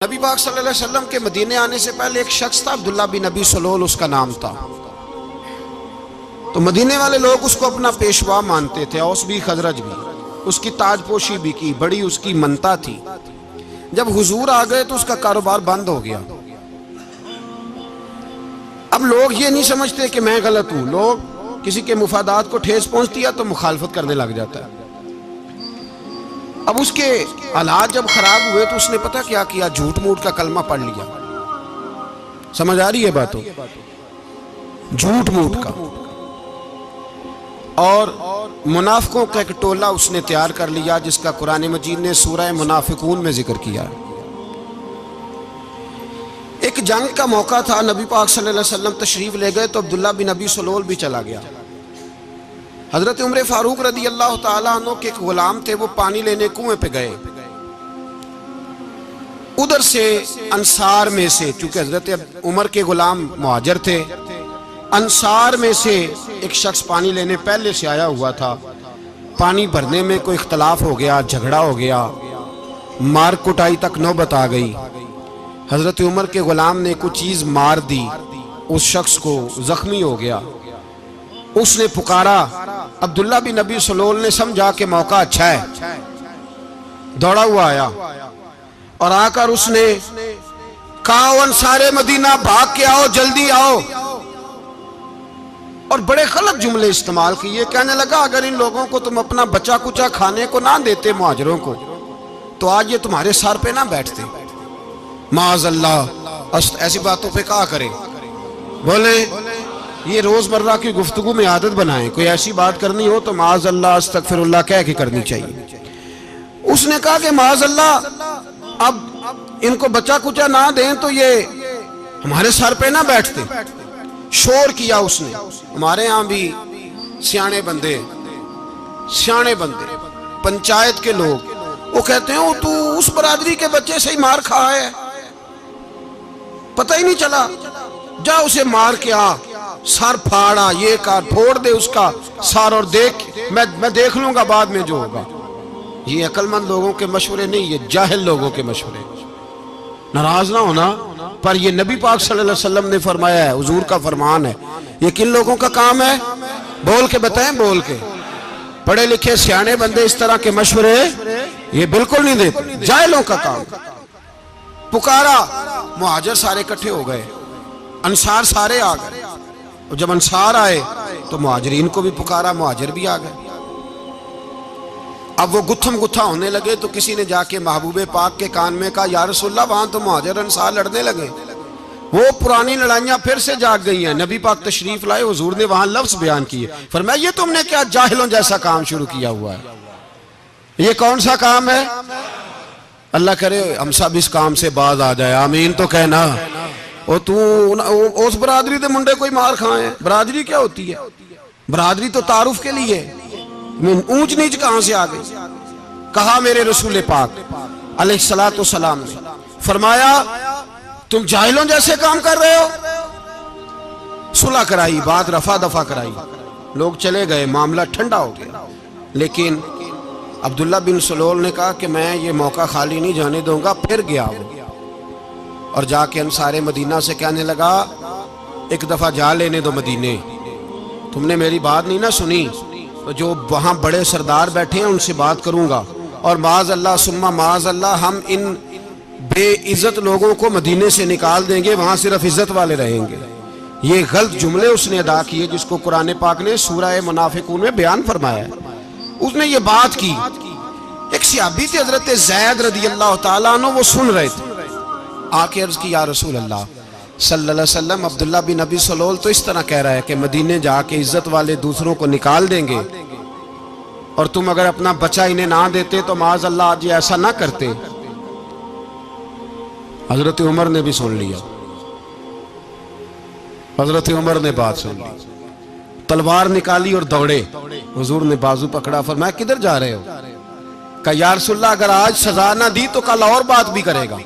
نبی پاک صلی اللہ علیہ وسلم کے مدینے آنے سے پہلے ایک شخص تھا، عبداللہ بن ابی سلول اس کا نام تھا۔ تو مدینے والے لوگ اس کو اپنا پیشوا مانتے تھے، اوس بھی خزرج بھی، اس کی تاج پوشی بھی کی، بڑی اس کی منتا تھی۔ جب حضور آ گئے تو اس کا کاروبار بند ہو گیا۔ اب لوگ یہ نہیں سمجھتے کہ میں غلط ہوں، لوگ کسی کے مفادات کو ٹھیس پہنچتی ہے تو مخالفت کرنے لگ جاتا ہے۔ اب اس کے حالات جب خراب ہوئے تو اس نے پتہ کیا کیا، جھوٹ موٹ کا کلمہ پڑھ لیا۔ سمجھ آ رہی ہے باتوں؟ جھوٹ موٹ کا، اور منافقوں کا ایک ٹولہ اس نے تیار کر لیا جس کا قرآن مجید نے سورہ منافقون میں ذکر کیا۔ ایک جنگ کا موقع تھا، نبی پاک صلی اللہ علیہ وسلم تشریف لے گئے تو عبداللہ بن ابی سلول بھی چلا گیا۔ حضرت عمر فاروق رضی اللہ تعالیٰ عنہ کے ایک غلام تھے، وہ پانی لینے کنویں پہ گئے۔ ادھر سے انصار میں سے، چونکہ حضرت عمر کے غلام مہاجر تھے، انصار میں سے ایک شخص پانی لینے پہلے سے آیا ہوا تھا۔ پانی بھرنے میں کوئی اختلاف ہو گیا، جھگڑا ہو گیا، مار کٹائی تک نوبت آ گئی۔ حضرت عمر کے غلام نے کچھ چیز مار دی، اس شخص کو زخمی ہو گیا۔ اس نے پکارا، عبداللہ بن ابی سلول نے سمجھا کہ موقع اچھا ہے، دوڑا ہوا آیا اور آ کر اس نے کہا، انصار مدینہ بھاگ کے آؤ، جلدی آؤ، اور بڑے غلط جملے استعمال کیے۔ کہنے لگا اگر ان لوگوں کو تم اپنا بچا کچا کھانے کو نہ دیتے مہاجروں کو تو آج یہ تمہارے سر پہ نہ بیٹھتے۔ معاذ اللہ، ایسی باتوں پہ کہا کرے، بولے یہ روزمرہ کی گفتگو میں عادت بنائیں، کوئی ایسی بات کرنی ہو تو معاذ اللہ استغفر اللہ کہہ کے کرنی چاہیے۔ اس نے کہا کہ معاذ اللہ اب ان کو بچا کچا نہ دیں تو یہ ہمارے سر پہ نہ بیٹھتے۔ شور کیا اس نے۔ ہمارے ہاں بھی سیانے بندے پنچایت کے لوگ وہ کہتے ہیں تو اس برادری کے بچے سے ہی مار کھا ہے، پتہ ہی نہیں چلا، جا اسے مار کے آ، سر پھاڑا، یہ کار پھوڑ دے اس کا سر، اور دیکھ میں دیکھ لوں گا بعد میں جو ہوگا۔ یہ عقل مند لوگوں کے مشورے نہیں، یہ جاہل لوگوں کے مشورے۔ ناراض نہ ہونا، پر یہ نبی پاک صلی اللہ علیہ وسلم نے فرمایا ہے، حضور کا فرمان ہے۔ یہ کن لوگوں کا کام ہے؟ بول کے بتائیں، بول کے۔ پڑھے لکھے سیانے بندے اس طرح کے مشورے یہ بالکل نہیں دیتے، جاہلوں کا کام۔ پکارا، مہاجر سارے اکٹھے ہو گئے، انصار سارے آ گئے، اور جب انصار آئے تو مہاجرین کو بھی پکارا، مہاجر بھی آ گئے۔ اب وہ گتھم گتھا ہونے لگے تو کسی نے جا کے محبوب پاک کے کان میں کہا، یا رسول اللہ وہاں تو مہاجر انصار لڑنے لگے۔ وہ پرانی لڑائیاں پھر سے جاگ گئی ہیں۔ نبی پاک تشریف لائے، حضور نے وہاں لفظ بیان کیے، فرمایا یہ تم نے کیا جاہلوں جیسا کام شروع کیا ہوا ہے؟ یہ کون سا کام ہے؟ اللہ کرے ہم سب اس کام سے باز آ جائے، آمین تو کہنا۔ اور تو اس برادری دے منڈے کوئی مار کھائیں؟ برادری کیا ہوتی ہے؟ برادری تو تعارف کے لیے، اونچ نیچ کہاں سے آ گئی؟ کہا میرے رسول پاک علیہ السلام نے، فرمایا تم جاہلوں جیسے کام کر رہے ہو۔ صلح کرائی، بات رفع دفع کرائی، لوگ چلے گئے، معاملہ ٹھنڈا ہو گیا۔ لیکن عبداللہ بن سلول نے کہا کہ میں یہ موقع خالی نہیں جانے دوں گا۔ پھر گیا وہ اور جا کے انصار مدینہ سے کہنے لگا، ایک دفعہ جا لینے دو مدینے، تم نے میری بات نہیں نہ سنی تو جو وہاں بڑے سردار بیٹھے ہیں ان سے بات کروں گا، اور معاذ اللہ ثم معاذ اللہ ہم ان بے عزت لوگوں کو مدینے سے نکال دیں گے، وہاں صرف عزت والے رہیں گے۔ یہ غلط جملے اس نے ادا کیے جس کو قرآن پاک نے سورہ منافقون میں بیان فرمایا ہے۔ اس نے یہ بات کی۔ ایک صحابی تھے حضرت زید رضی اللہ تعالیٰ عنہ، وہ سن رہے تھے، آ کے عرض کی، یا رسول اللہ صلی اللہ علیہ وسلم عبداللہ بن ابی سلول تو اس طرح کہہ رہا ہے کہ مدینے جا کے عزت والے دوسروں کو نکال دیں گے، اور تم اگر اپنا بچہ انہیں نہ دیتے تو معاذ اللہ آج یہ ایسا نہ کرتے۔ حضرت عمر نے بھی سن لیا، حضرت عمر نے بات سن لی، تلوار نکالی اور دوڑے۔ حضور نے بازو پکڑا، فرمایا کدھر جا رہے ہو؟ کہا یا رسول اللہ اگر آج سزا نہ دی تو کل اور بات بھی کرے گا،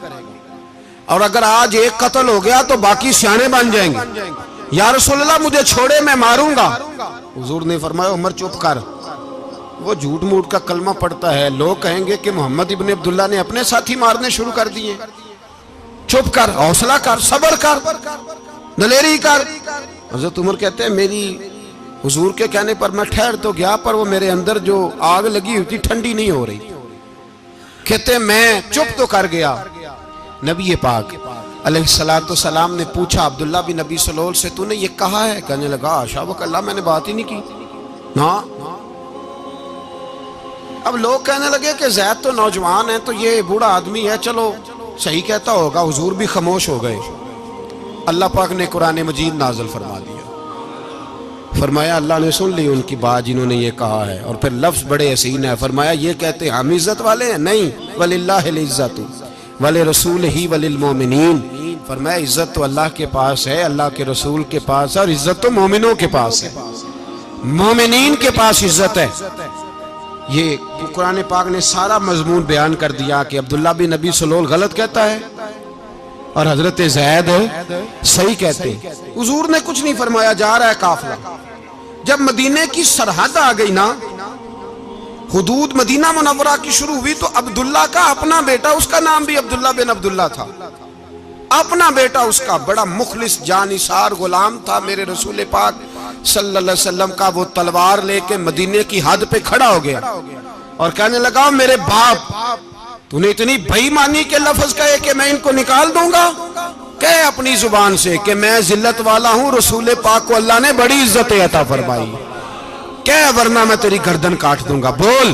اور اگر آج ایک قتل ہو گیا تو باقی سیانے بن جائیں گے۔ یا رسول اللہ مجھے چھوڑے، میں ماروں گا۔ حضور نے فرمایا عمر چپ کر، وہ جھوٹ موٹ کا کلمہ پڑھتا ہے، لوگ کہیں گے کہ محمد ابن عبداللہ نے اپنے ساتھی مارنے شروع کر دیے۔ چپ کر، حوصلہ کر، صبر کر، دلیری کر۔ حضرت عمر کہتے ہیں میری حضور کے کہنے پر میں ٹھہر تو گیا، پر وہ میرے اندر جو آگ لگی ہوئی تھی ٹھنڈی نہیں ہو رہی۔ کہتے ہیں میں چپ تو کر گیا۔ نبی پاک علیہ السلام نے پوچھا عبداللہ بن نبی سلول سے تو نے یہ کہا ہے؟ کہنے لگا حاشا وکلا میں نے بات ہی نہیں کی نا۔ اب لوگ کہنے لگے کہ زید تو نوجوان ہے تو یہ بوڑھا آدمی ہے، چلو صحیح کہتا ہوگا۔ حضور بھی خاموش ہو گئے۔ اللہ پاک نے قرآن مجید نازل فرما دیا، فرمایا اللہ نے سن لی ان کی بات جنہوں نے یہ کہا ہے، اور پھر لفظ بڑے حسین ہے، فرمایا یہ کہتے ہم عزت والے ہیں؟ نہیں، وَلِلَّهِ الْعِزَّةُ وَلِرَسُولِهِ وَلِلْمُؤْمِنِينَ، فرمایا عزت تو اللہ کے پاس ہے، اللہ کے رسول کے پاس ہے، اور عزت تو مومنوں کے پاس ہے، مومنین کے پاس عزت ہے۔ یہ قرآن پاک نے سارا مضمون بیان کر دیا کہ عبداللہ بن نبی سلول غلط کہتا ہے اور حضرت زید صحیح کہتے ہیں۔ حضور نے کچھ نہیں فرمایا، جا رہا ہے قافلہ۔ جب مدینے کی سرحد آ گئی نا، حدود مدینہ منورہ کی شروع ہوئی، تو عبداللہ کا اپنا بیٹا، اس کا نام بھی عبداللہ بن عبداللہ تھا، اپنا بیٹا اس کا بڑا مخلص جانثار غلام تھا میرے رسول پاک صلی اللہ علیہ وسلم کا، وہ تلوار لے کے مدینے کی حد پہ کھڑا ہو گیا اور کہنے لگا میرے باپ تو نے اتنی بے ایمانی کے لفظ کہے کہ میں ان کو نکال دوں گا؟ کہے اپنی زبان سے کہ میں ذلت والا ہوں، رسول پاک کو اللہ نے بڑی عزت عطا فرمائی، کہے ورنہ میں تیری گردن کاٹ دوں گا۔ بول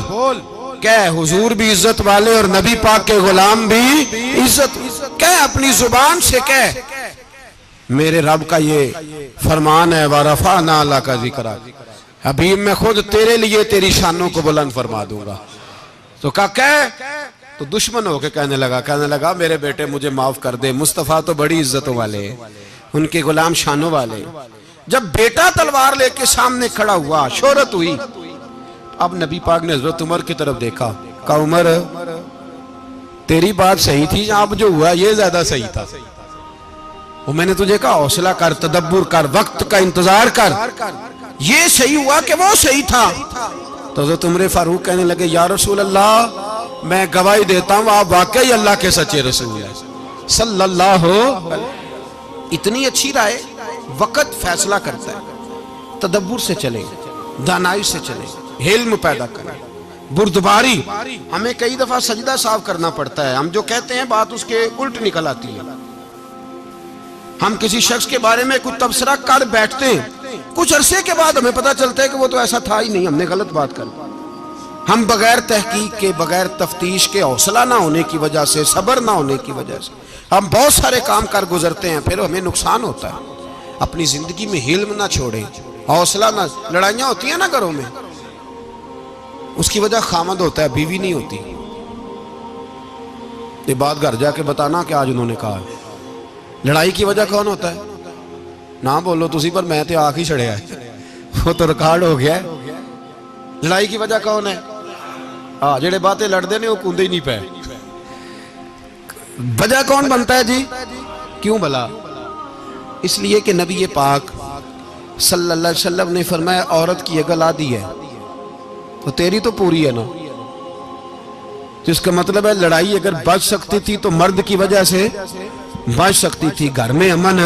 کہے حضور بھی عزت والے اور نبی پاک کے غلام بھی عزت، کہے اپنی زبان سے کہے میرے رب کا یہ فرمان ہے وَرَفَعْنَا لَكَ ذِكْرَكَ، حبیب میں خود تیرے لیے تیری شانوں کو بلند فرما دوں گا۔ تو کہا تو دشمن ہو کے کہنے لگا میرے بیٹے مجھے معاف کر دے، مصطفیٰ تو بڑی عزتوں والے، ان کے غلام شانوں والے۔ جب بیٹا تلوار لے کے سامنے کھڑا ہوا، شہرت ہوئی، اب نبی پاک نے حضرت عمر کی طرف دیکھا، کہا عمر تیری بات صحیح تھی، اب جو ہوا یہ زیادہ صحیح تھا، وہ میں نے تجھے کہا حوصلہ کر، تدبر کر، وقت کا انتظار کر، یہ صحیح ہوا کہ وہ صحیح تھا۔ تو حضرت عمر فاروق کہنے لگے یا رسول اللہ میں گواہی دیتا ہوں آپ واقعی اللہ کے سچے رسول ہیں صلی اللہ اتنی اچھی رائے، وقت فیصلہ کرتا ہے، تدبر سے چلے، دانائی سے چلے، علم پیدا کریں، بردباری۔ ہمیں کئی دفعہ سجدہ صاف کرنا پڑتا ہے، ہم جو کہتے ہیں بات اس کے الٹ نکل آتی ہے۔ ہم کسی شخص کے بارے میں کچھ تبصرہ کر بیٹھتے ہیں، کچھ عرصے کے بعد ہمیں پتہ چلتا ہے کہ وہ تو ایسا تھا ہی نہیں، ہم نے غلط بات کر دی۔ ہم بغیر تحقیق کے، بغیر تفتیش کے، حوصلہ نہ ہونے کی وجہ سے، صبر نہ ہونے کی وجہ سے ہم بہت سارے کام کر گزرتے ہیں، پھر ہمیں نقصان ہوتا ہے۔ اپنی زندگی میں حلم نہ چھوڑیں، حوصلہ نہ، لڑائیاں ہوتی ہیں نا گھروں میں، اس کی وجہ خامد ہوتا ہے، بیوی نہیں ہوتی۔ یہ بات گھر جا کے بتانا کہ آج انہوں نے کہا ہے۔ لڑائی کی وجہ کون ہوتا ہے؟ نہ بولو تسی، پر میں تے آنکھ ہی چھڑیا ہے، وہ تو ریکارڈ ہو گیا ہے۔ لڑائی کی وجہ کون ہے؟ جڑے باتیں لڑتے ہیں وہ کوندے ہی نہیں پے۔ وجہ کون بنتا ہے جی؟ کیوں بلا؟ اس لیے کہ نبی پاک صلی اللہ علیہ وسلم نے فرمایا عورت کی عقل آدھی ہے تو تیری تو پوری ہے نا، جس کا مطلب ہے لڑائی اگر بچ سکتی تھی تو مرد کی وجہ سے بچ سکتی تھی، گھر میں امن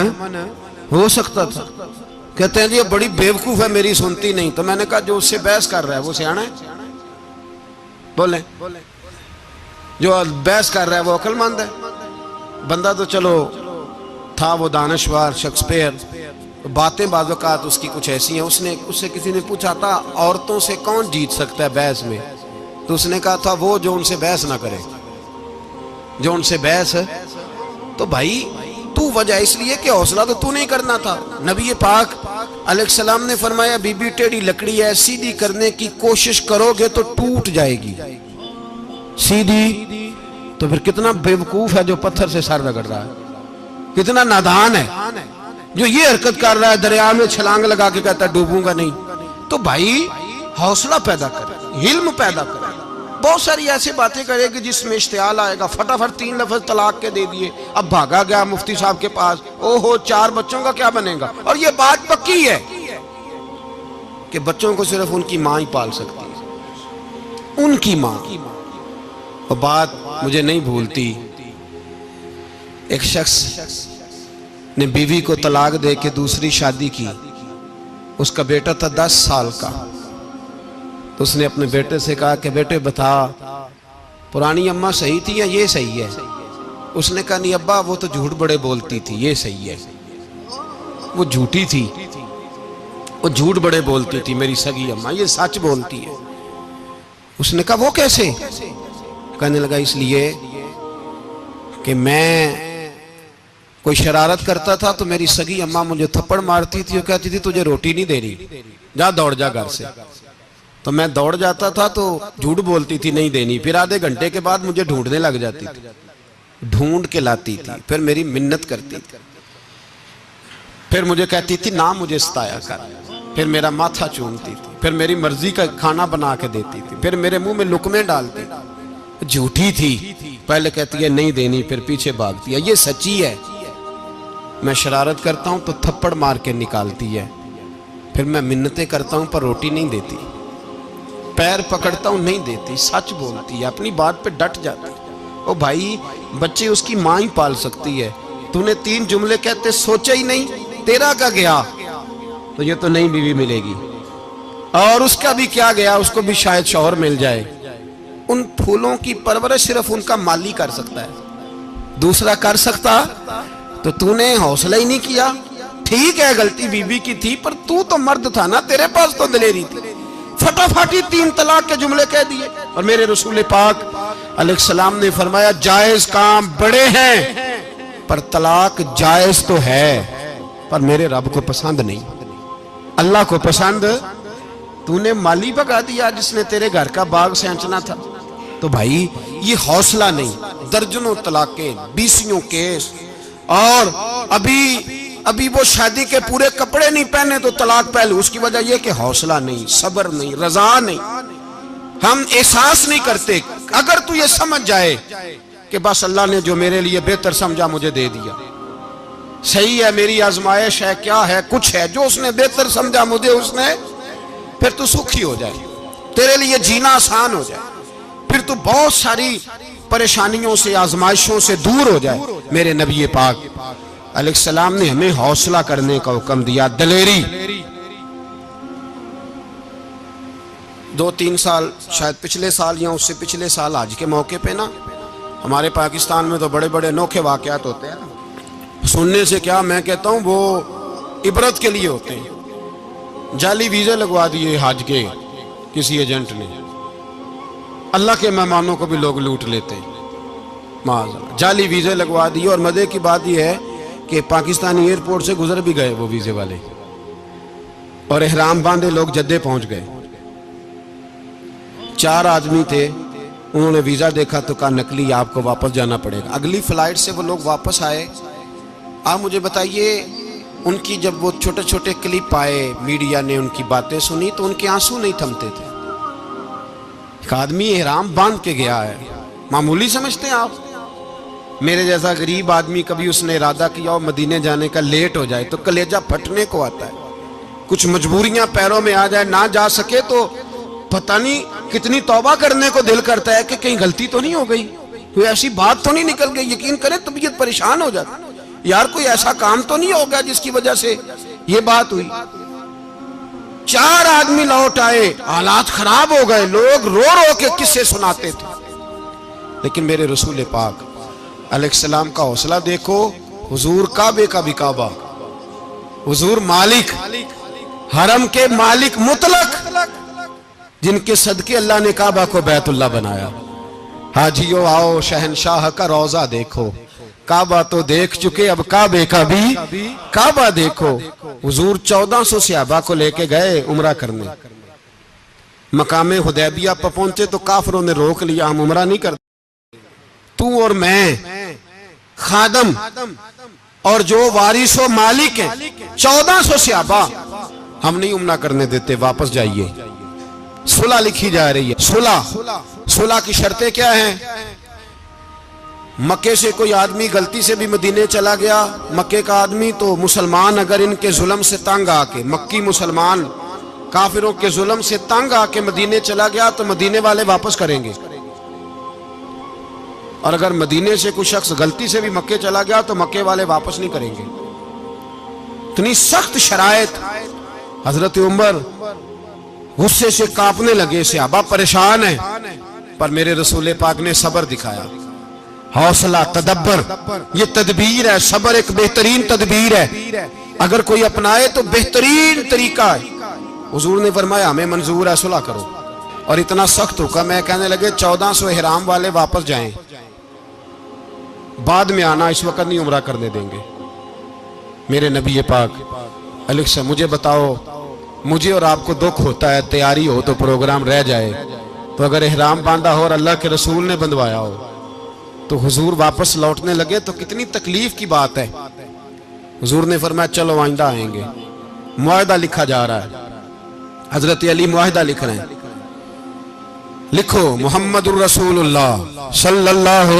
ہو سکتا تھا۔ کہتے ہیں جی یہ بڑی بیوقوف ہے، میری سنتی نہیں۔ تو میں نے کہا جو اس سے بحث کر رہا ہے وہ سیانا ہے؟ بولیں، جو بحث کر رہا ہے وہ عقل مند ہے؟ بندہ تو چلو تھا وہ دانشور، شیکسپیئر، باتیں بعض اوقات اس کی کچھ ایسی ہیں۔ اس سے کسی نے پوچھا تھا عورتوں سے کون جیت سکتا ہے بحث میں، تو اس نے کہا تھا وہ جو ان سے بحث نہ کرے، جو ان سے بحث۔ تو بھائی تو وجہ اس لیے کہ حوصلہ تو نہیں کرنا تھا۔ نبی پاک علیہ السلام نے فرمایا بی بی ٹیڑھی لکڑی ہے، سیدھی کرنے کی کوشش کرو گے تو ٹوٹ جائے گی، سیدھی تو پھر کتنا بیوقوف ہے جو پتھر سے سر رگڑ رہا ہے، کتنا نادان ہے جو یہ حرکت کر رہا ہے، دریا میں چھلانگ لگا کے کہتا ہے ڈوبوں گا نہیں۔ تو بھائی حوصلہ پیدا کرے، علم پیدا کرے۔ بہت ساری ایسی باتیں کرے کہ جس میں اشتعال آئے گا، فٹافٹ 3 لفظ طلاق کے دے دیے، اب بھاگا گیا مفتی صاحب کے پاس، اوہو 4 بچوں کا کیا بنے گا؟ اور یہ بات پکی ہے کہ بچوں کو صرف ان کی ماں ہی پال سکتی ہے، ان کی ماں۔ اور بات مجھے نہیں بھولتی، ایک شخص نے بیوی کو طلاق دے کے دوسری شادی کی. اس کا بیٹا تھا 10 سال کا. تو اس نے اپنے بیٹے سے کہا کہ بیٹے بتا پرانی اماں صحیح تھی یا یہ صحیح ہے؟ اس نے کہا نہیں ابا وہ تو جھوٹ بڑے بولتی تھی، یہ صحیح ہے. وہ جھوٹی تھی، وہ جھوٹ بڑے بولتی تھی میری سگی اماں، یہ سچ بولتی ہے. اس نے کہا وہ کیسے؟ کہنے لگا اس لیے کہ میں کوئی شرارت کرتا تھا تو میری سگی اماں مجھے تھپڑ مارتی تھی اور کہتی تھی تجھے روٹی نہیں دے رہی، جا دوڑ جا گھر سے. تو میں دوڑ جاتا تھا تو جھوٹ بولتی تھی نہیں دینی، پھر آدھے گھنٹے کے بعد مجھے ڈھونڈنے لگ جاتی تھی، ڈھونڈ کے لاتی تھی، پھر میری منت کرتی تھی، پھر مجھے کہتی تھی نہ مجھے ستایا کر، پھر میرا ماتھا چومتی تھی، پھر میری مرضی کا کھانا بنا کے دیتی تھی، پھر میرے منہ میں لقمے ڈالتی تھی. جھوٹی تھی، پہلے کہتی ہے نہیں دینی پھر پیچھے بھاگتی ہے. یہ سچی ہے، میں شرارت کرتا ہوں تو تھپڑ مار کے نکالتی ہے، پھر میں منتیں کرتا ہوں پر روٹی نہیں دیتی، پیر پکڑتا ہوں نہیں دیتی. سچ بولتی ہے، اپنی بات پہ ڈٹ جاتی ہے. او بھائی بچے اس کی ماں ہی پال سکتی ہے، تو نے 3 جملے کہتے سوچا ہی نہیں، تیرا کا گیا تو یہ تو نئی بیوی ملے گی، اور اس کا بھی کیا گیا، اس کو بھی شاید شوہر مل جائے. ان پھولوں کی پرورش صرف ان کا مالی کر سکتا ہے، دوسرا کر سکتا تو نے حوصلہ ہی نہیں کیا. ٹھیک ہے غلطی بیوی کی تھی پر تو مرد تھا نا، تیرے پاس تو دلیری تھی. فٹافٹی 3 طلاق کے جملے کہہ دیے. اور میرے رسول پاک علیہ السلام نے فرمایا جائز کام بڑے ہیں پر طلاق جائز تو ہے پر میرے رب کو پسند نہیں، اللہ کو پسند. تو نے مالی بگا دیا جس نے تیرے گھر کا باغ سینچنا تھا. تو بھائی یہ حوصلہ نہیں، درجنوں طلاقیں، 20 کیس، اور ابھی وہ شادی کے پورے کپڑے نہیں پہنے تو طلاق پہلو. اس کی وجہ یہ کہ حوصلہ نہیں، صبر نہیں، رضا نہیں، ہم احساس نہیں کرتے. اگر تو یہ سمجھ جائے کہ بس اللہ نے جو میرے لیے بہتر سمجھا مجھے دے دیا، صحیح ہے میری آزمائش ہے، کیا ہے کچھ ہے جو اس نے بہتر سمجھا مجھے اس نے، پھر تو سکھی ہو جائے، تیرے لیے جینا آسان ہو جائے، پھر تو بہت ساری پریشانیوں سے آزمائشوں سے دور ہو جائے. میرے نبی پاک علیہ السلام نے ہمیں حوصلہ کرنے کا حکم دیا، دلیری. 2-3 سال شاید پچھلے سال یا اس سے پچھلے سال حج کے موقع پہ نا ہمارے پاکستان میں تو بڑے بڑے انوکھے واقعات ہوتے ہیں. سننے سے کیا میں کہتا ہوں وہ عبرت کے لیے ہوتے ہیں. جعلی ویزے لگوا دیے حج کے کسی ایجنٹ نے، اللہ کے مہمانوں کو بھی لوگ لوٹ لیتے ہیں. جعلی ویزے لگوا دیے. اور مزے کی بات یہ ہے کہ پاکستانی ایئرپورٹ سے گزر بھی گئے وہ ویزے والے، اور احرام باندھے لوگ جدے پہنچ گئے. 4 آدمی تھے، انہوں نے ویزا دیکھا تو کہا نقلی آپ کو واپس جانا پڑے گا. اگلی فلائٹ سے وہ لوگ واپس آئے. آپ مجھے بتائیے ان کی جب وہ چھوٹے چھوٹے کلپ آئے، میڈیا نے ان کی باتیں سنی تو ان کے آنسو نہیں تھمتے تھے. ایک آدمی احرام باندھ کے گیا ہے، معمولی سمجھتے ہیں آپ؟ میرے جیسا غریب آدمی کبھی اس نے ارادہ کیا اور مدینے جانے کا لیٹ ہو جائے تو کلیجہ پھٹنے کو آتا ہے. کچھ مجبوریاں پیروں میں آ جائے، نہ جا سکے تو پتہ نہیں کتنی توبہ کرنے کو دل کرتا ہے کہ کہیں غلطی تو نہیں ہو گئی، کوئی ایسی بات تو نہیں نکل گئی. یقین کریں طبیعت پریشان ہو جاتی، یار کوئی ایسا کام تو نہیں ہوگا جس کی وجہ سے یہ بات ہوئی. 4 آدمی لوٹ آئے، حالات خراب ہو گئے، لوگ رو رو کے قصے سناتے تھے. لیکن میرے رسول پاک علیہ السلام کا حوصلہ دیکھو. حضور کعبے کا بھی کعبہ، حضور مالک، حرم کے مالک مطلق، جن کے صدقے اللہ نے کعبہ کو بیت اللہ بنایا. حاجیو آؤ شہنشاہ کا روضہ دیکھو، کعبہ تو دیکھ چکے اب کعبے کا بھی کعبہ دیکھو. حضور 1400 صحابہ کو لے کے گئے عمرہ کرنے. مقام حدیبیہ پر پہنچے تو کافروں نے روک لیا، ہم عمرہ نہیں کرتے. تو اور میں خادم اور جو وارث و مالک ہیں 1400 صحابہ، ہم نہیں عمرہ کرنے دیتے، واپس جائیے. صلح لکھی جا رہی ہے. صلح کی شرطیں کیا ہیں؟ مکے سے کوئی آدمی غلطی سے بھی مدینے چلا گیا، مکے کا آدمی، تو مسلمان اگر ان کے ظلم سے تنگ آ کے، مکی مسلمان کافروں کے ظلم سے تنگ آ کے مدینے چلا گیا تو مدینے والے واپس کریں گے. اور اگر مدینے سے کوئی شخص غلطی سے بھی مکے چلا گیا تو مکے والے واپس نہیں کریں گے. اتنی سخت شرائط. حضرت عمر غصے سے کانپنے لگے, صحابہ پریشان ہیں, پر میرے رسول پاک نے صبر دکھایا, حوصلہ, تدبر. یہ تدبیر ہے, صبر ایک بہترین تدبیر ہے, اگر کوئی اپنائے تو بہترین طریقہ ہے. حضور نے فرمایا ہمیں منظور ہے, صلح کرو. اور اتنا سخت حکم ہے, کہنے لگے 1400 احرام والے واپس جائیں, بعد میں آنا, اس وقت نہیں عمرہ کرنے دیں گے. میرے نبی پاک علیہ السلام, مجھے بتاؤ, مجھے اور آپ کو دکھ ہوتا ہے تیاری ہو تو پروگرام رہ جائے, تو اگر احرام باندھا ہو اور اللہ کے رسول نے بندھوایا ہو تو حضور واپس لوٹنے لگے تو کتنی تکلیف کی بات ہے. حضور نے فرمایا چلو آئندہ آئیں گے. معاہدہ لکھا جا رہا ہے, حضرت علی معاہدہ لکھ رہے ہیں, لکھو محمد الرسول اللہ صلی اللہ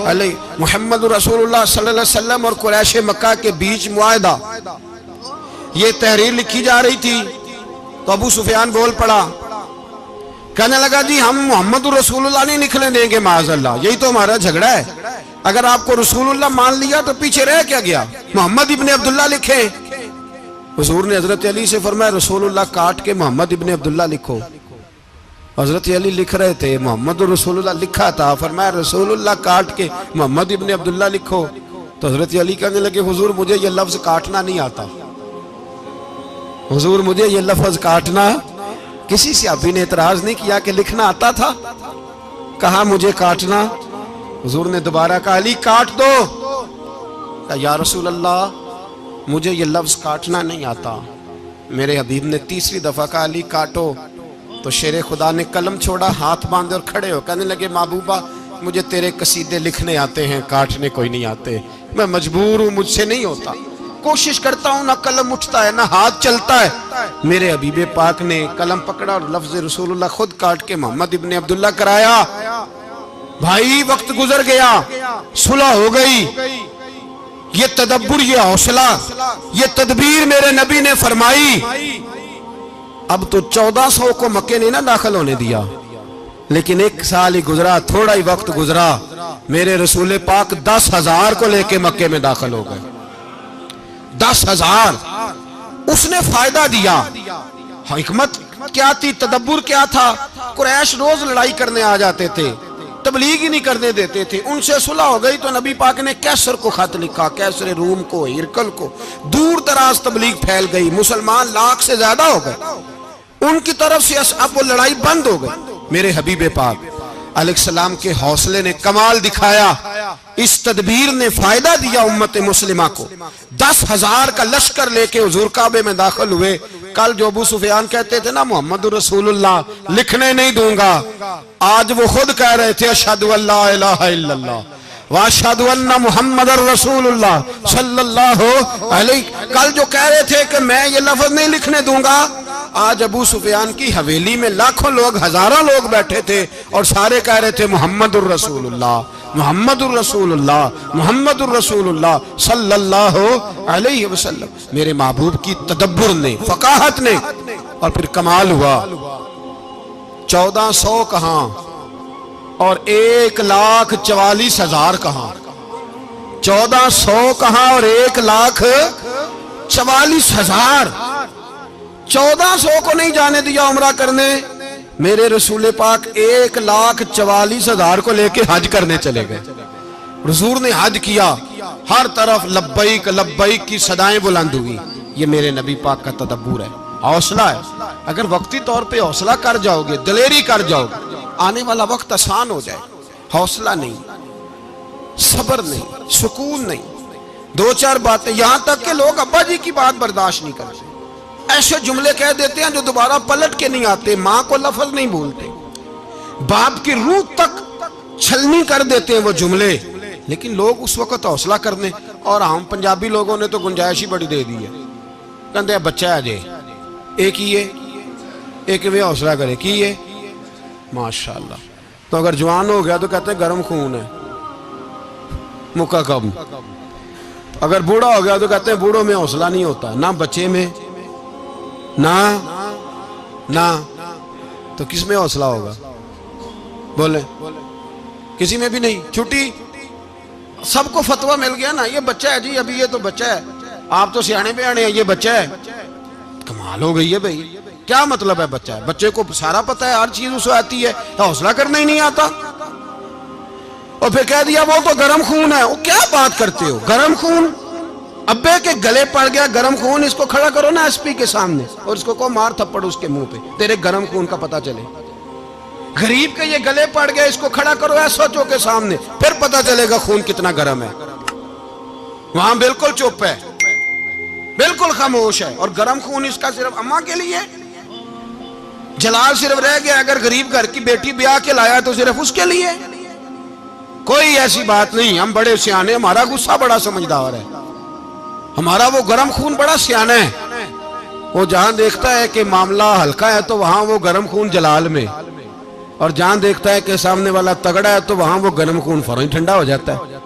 علیہ محمد الرسول اللہ صلی اللہ علیہ وسلم اور قریش مکہ کے بیچ معاہدہ. یہ تحریر لکھی جا رہی تھی تو ابو سفیان بول پڑا, کہنے لگا جی ہم محمد الرسول اللہ نہیں نکلنے دیں گے معاذ اللہ, یہی تو ہمارا جھگڑا ہے. اگر آپ کو رسول اللہ مان لیا تو پیچھے رہ کیا گیا, محمد ابن عبداللہ لکھیں. حضور نے حضرت علی سے فرمایا رسول اللہ کاٹ کے محمد ابن عبداللہ لکھو. حضرت علی لکھ رہے تھے, محمد رسول اللہ لکھا تھا, فرمایا رسول اللہ کاٹ کے محمد ابن عبداللہ لکھو. تو حضرت علی کہنے لگے حضور مجھے یہ لفظ کاٹنا نہیں آتا, حضور مجھے یہ لفظ کاٹنا. کسی صحابی نے اعتراض نہیں کیا کہ لکھنا آتا تھا, کہا مجھے کاٹنا. حضور نے دوبارہ کہا علی کاٹ دو. کہا یا رسول اللہ مجھے یہ لفظ کاٹنا نہیں آتا. میرے حبیب نے تیسری دفعہ کہا علی کاٹو. تو شیر خدا نے قلم چھوڑا, ہاتھ باندھے اور کھڑے ہو کہنے لگے محبوبہ مجھے تیرے قصیدے لکھنے آتے ہیں, کاٹنے کوئی نہیں آتے, میں مجبور ہوں, مجھ سے نہیں ہوتا. کوشش کرتا ہوں, نہ قلم اٹھتا ہے نہ ہاتھ چلتا ہے. میرے حبیب پاک نے قلم پکڑا اور لفظ رسول اللہ خود کاٹ کے محمد ابن عبداللہ کرایا. بھائی وقت گزر گیا, صلح ہو گئی. یہ تدبر, یہ حوصلہ, یہ تدبیر میرے نبی نے فرمائی. اب تو 1400 کو مکے نے نہ داخل ہونے دیا, لیکن ایک سال ہی گزرا, تھوڑا ہی وقت گزرا, میرے رسول پاک 10,000 کو لے کے مکے میں داخل ہو گئے. 10,000. اس نے فائدہ دیا. حکمت کیا تھی, تدبر کیا تھا. قریش روز لڑائی کرنے آ جاتے تھے, تبلیغ ہی نہیں کرنے دیتے تھے. ان سے صلح ہو گئی تو نبی پاک نے کیسر کو خط لکھا, کیسر روم کو, ہرکل کو. دور دراز تبلیغ پھیل گئی, مسلمان 100,000 سے زیادہ ہو گئے. ان کی طرف سے اب وہ لڑائی بند ہو گئی. میرے حبیب پاک علیہ السلام کے حوصلے نے کمال دکھایا, اس تدبیر نے فائدہ دیا امت مسلمہ کو. 10,000 کا لشکر لے کے حضور کعبے میں داخل ہوئے. کل جو ابو سفیان کہتے تھے نا محمد رسول اللہ لکھنے نہیں دوں گا, آج وہ خود کہہ رہے تھے اشہدو ان لا الہ الا اللہ واشہدو ان محمد رسول اللہ صلی اللہ علیہ. کل جو کہہ رہے تھے کہ میں یہ لفظ نہیں لکھنے دوں گا, آج ابو سفیان کی حویلی میں لاکھوں لوگ, ہزاروں لوگ بیٹھے تھے اور سارے کہہ رہے تھے محمد الرسول اللہ محمد الرسول اللہ محمد الرسول اللہ صلی اللہ علیہ وسلم. میرے محبوب کی تدبر نے, فقاہت نے, اور پھر کمال ہوا. 1400 کہاں اور 1,44,000 کہاں. 1400 کہاں اور 1,44,000. 1400 کو نہیں جانے دیا عمرہ کرنے. میرے رسول پاک 1,44,000 کو لے کے حج کرنے چلے گئے. حضور نے حج کیا, ہر طرف لبیک لبیک کی صدائیں بلند ہوئی. یہ میرے نبی پاک کا تدبر ہے, حوصلہ ہے. اگر وقتی طور پہ حوصلہ کر جاؤ گے, دلیری کر جاؤ گے, آنے والا وقت آسان ہو جائے. حوصلہ نہیں, صبر نہیں, سکون نہیں, 2-4 باتیں, یہاں تک کہ لوگ ابا جی کی بات برداشت نہیں کرتے. ایسے جملے کہہ دیتے ہیں جو دوبارہ پلٹ کے نہیں آتے. ماں کو لفظ نہیں بولتے, باپ کی روح تک چھلنی کر دیتے ہیں وہ جملے. لیکن لوگ اس وقت حوصلہ کرنے, اور ہم پنجابی لوگوں نے تو گنجائش ہی بڑی دے دی ہے. کہتے ہیں بچہ ہے جے ایک ہی ہے, ایک میں حوصلہ کرے کی ہے ماشاءاللہ. تو اگر جوان ہو گیا تو کہتے ہیں گرم خون ہے مکہ کب. اگر بوڑھا ہو گیا تو کہتے ہیں بوڑھوں میں حوصلہ نہیں ہوتا, نہ بچے میں نہ تو کس میں حوصلہ ہوگا؟ بولے کسی میں بھی نہیں. چھٹی سب کو فتویٰ مل گیا نا, یہ بچہ ہے جی, ابھی یہ تو بچہ ہے, آپ تو سیانے بیانے ہیں, یہ بچہ ہے. کمال ہو گئی ہے بھائی, کیا مطلب ہے بچہ ہے؟ بچے کو سارا پتہ ہے, ہر چیز اسے آتی ہے, حوصلہ کرنا ہی نہیں آتا. اور پھر کہہ دیا وہ تو گرم خون ہے. وہ کیا بات کرتے ہو, گرم خون؟ ابے کے گلے پڑ گیا گرم خون, اس کو کھڑا کرو نا ایس پی کے سامنے اور اس کو کہو مار تھپڑ اس کے منہ پہ, تیرے گرم خون کا پتہ چلے. غریب کے یہ گلے پڑ گیا, اس کو کھڑا کرو ایس او کے سامنے, پھر پتہ چلے گا خون کتنا گرم ہے. وہاں بالکل چپ ہے, بالکل خاموش ہے. اور گرم خون اس کا صرف اماں کے لیے, جلال صرف رہ گیا اگر غریب گھر کی بیٹی بیاہ کے لایا تو صرف اس کے لیے. کوئی ایسی بات نہیں. ہم بڑے سیانے, ہمارا غصہ بڑا سمجھدار ہے, ہمارا وہ گرم خون بڑا سیانا ہے. وہ جہاں دیکھتا ہے کہ معاملہ ہلکا ہے تو وہاں وہ گرم خون جلال میں, اور جہاں دیکھتا ہے کہ سامنے والا تگڑا ہے تو وہاں وہ گرم خون فوراً ٹھنڈا ہو جاتا ہے.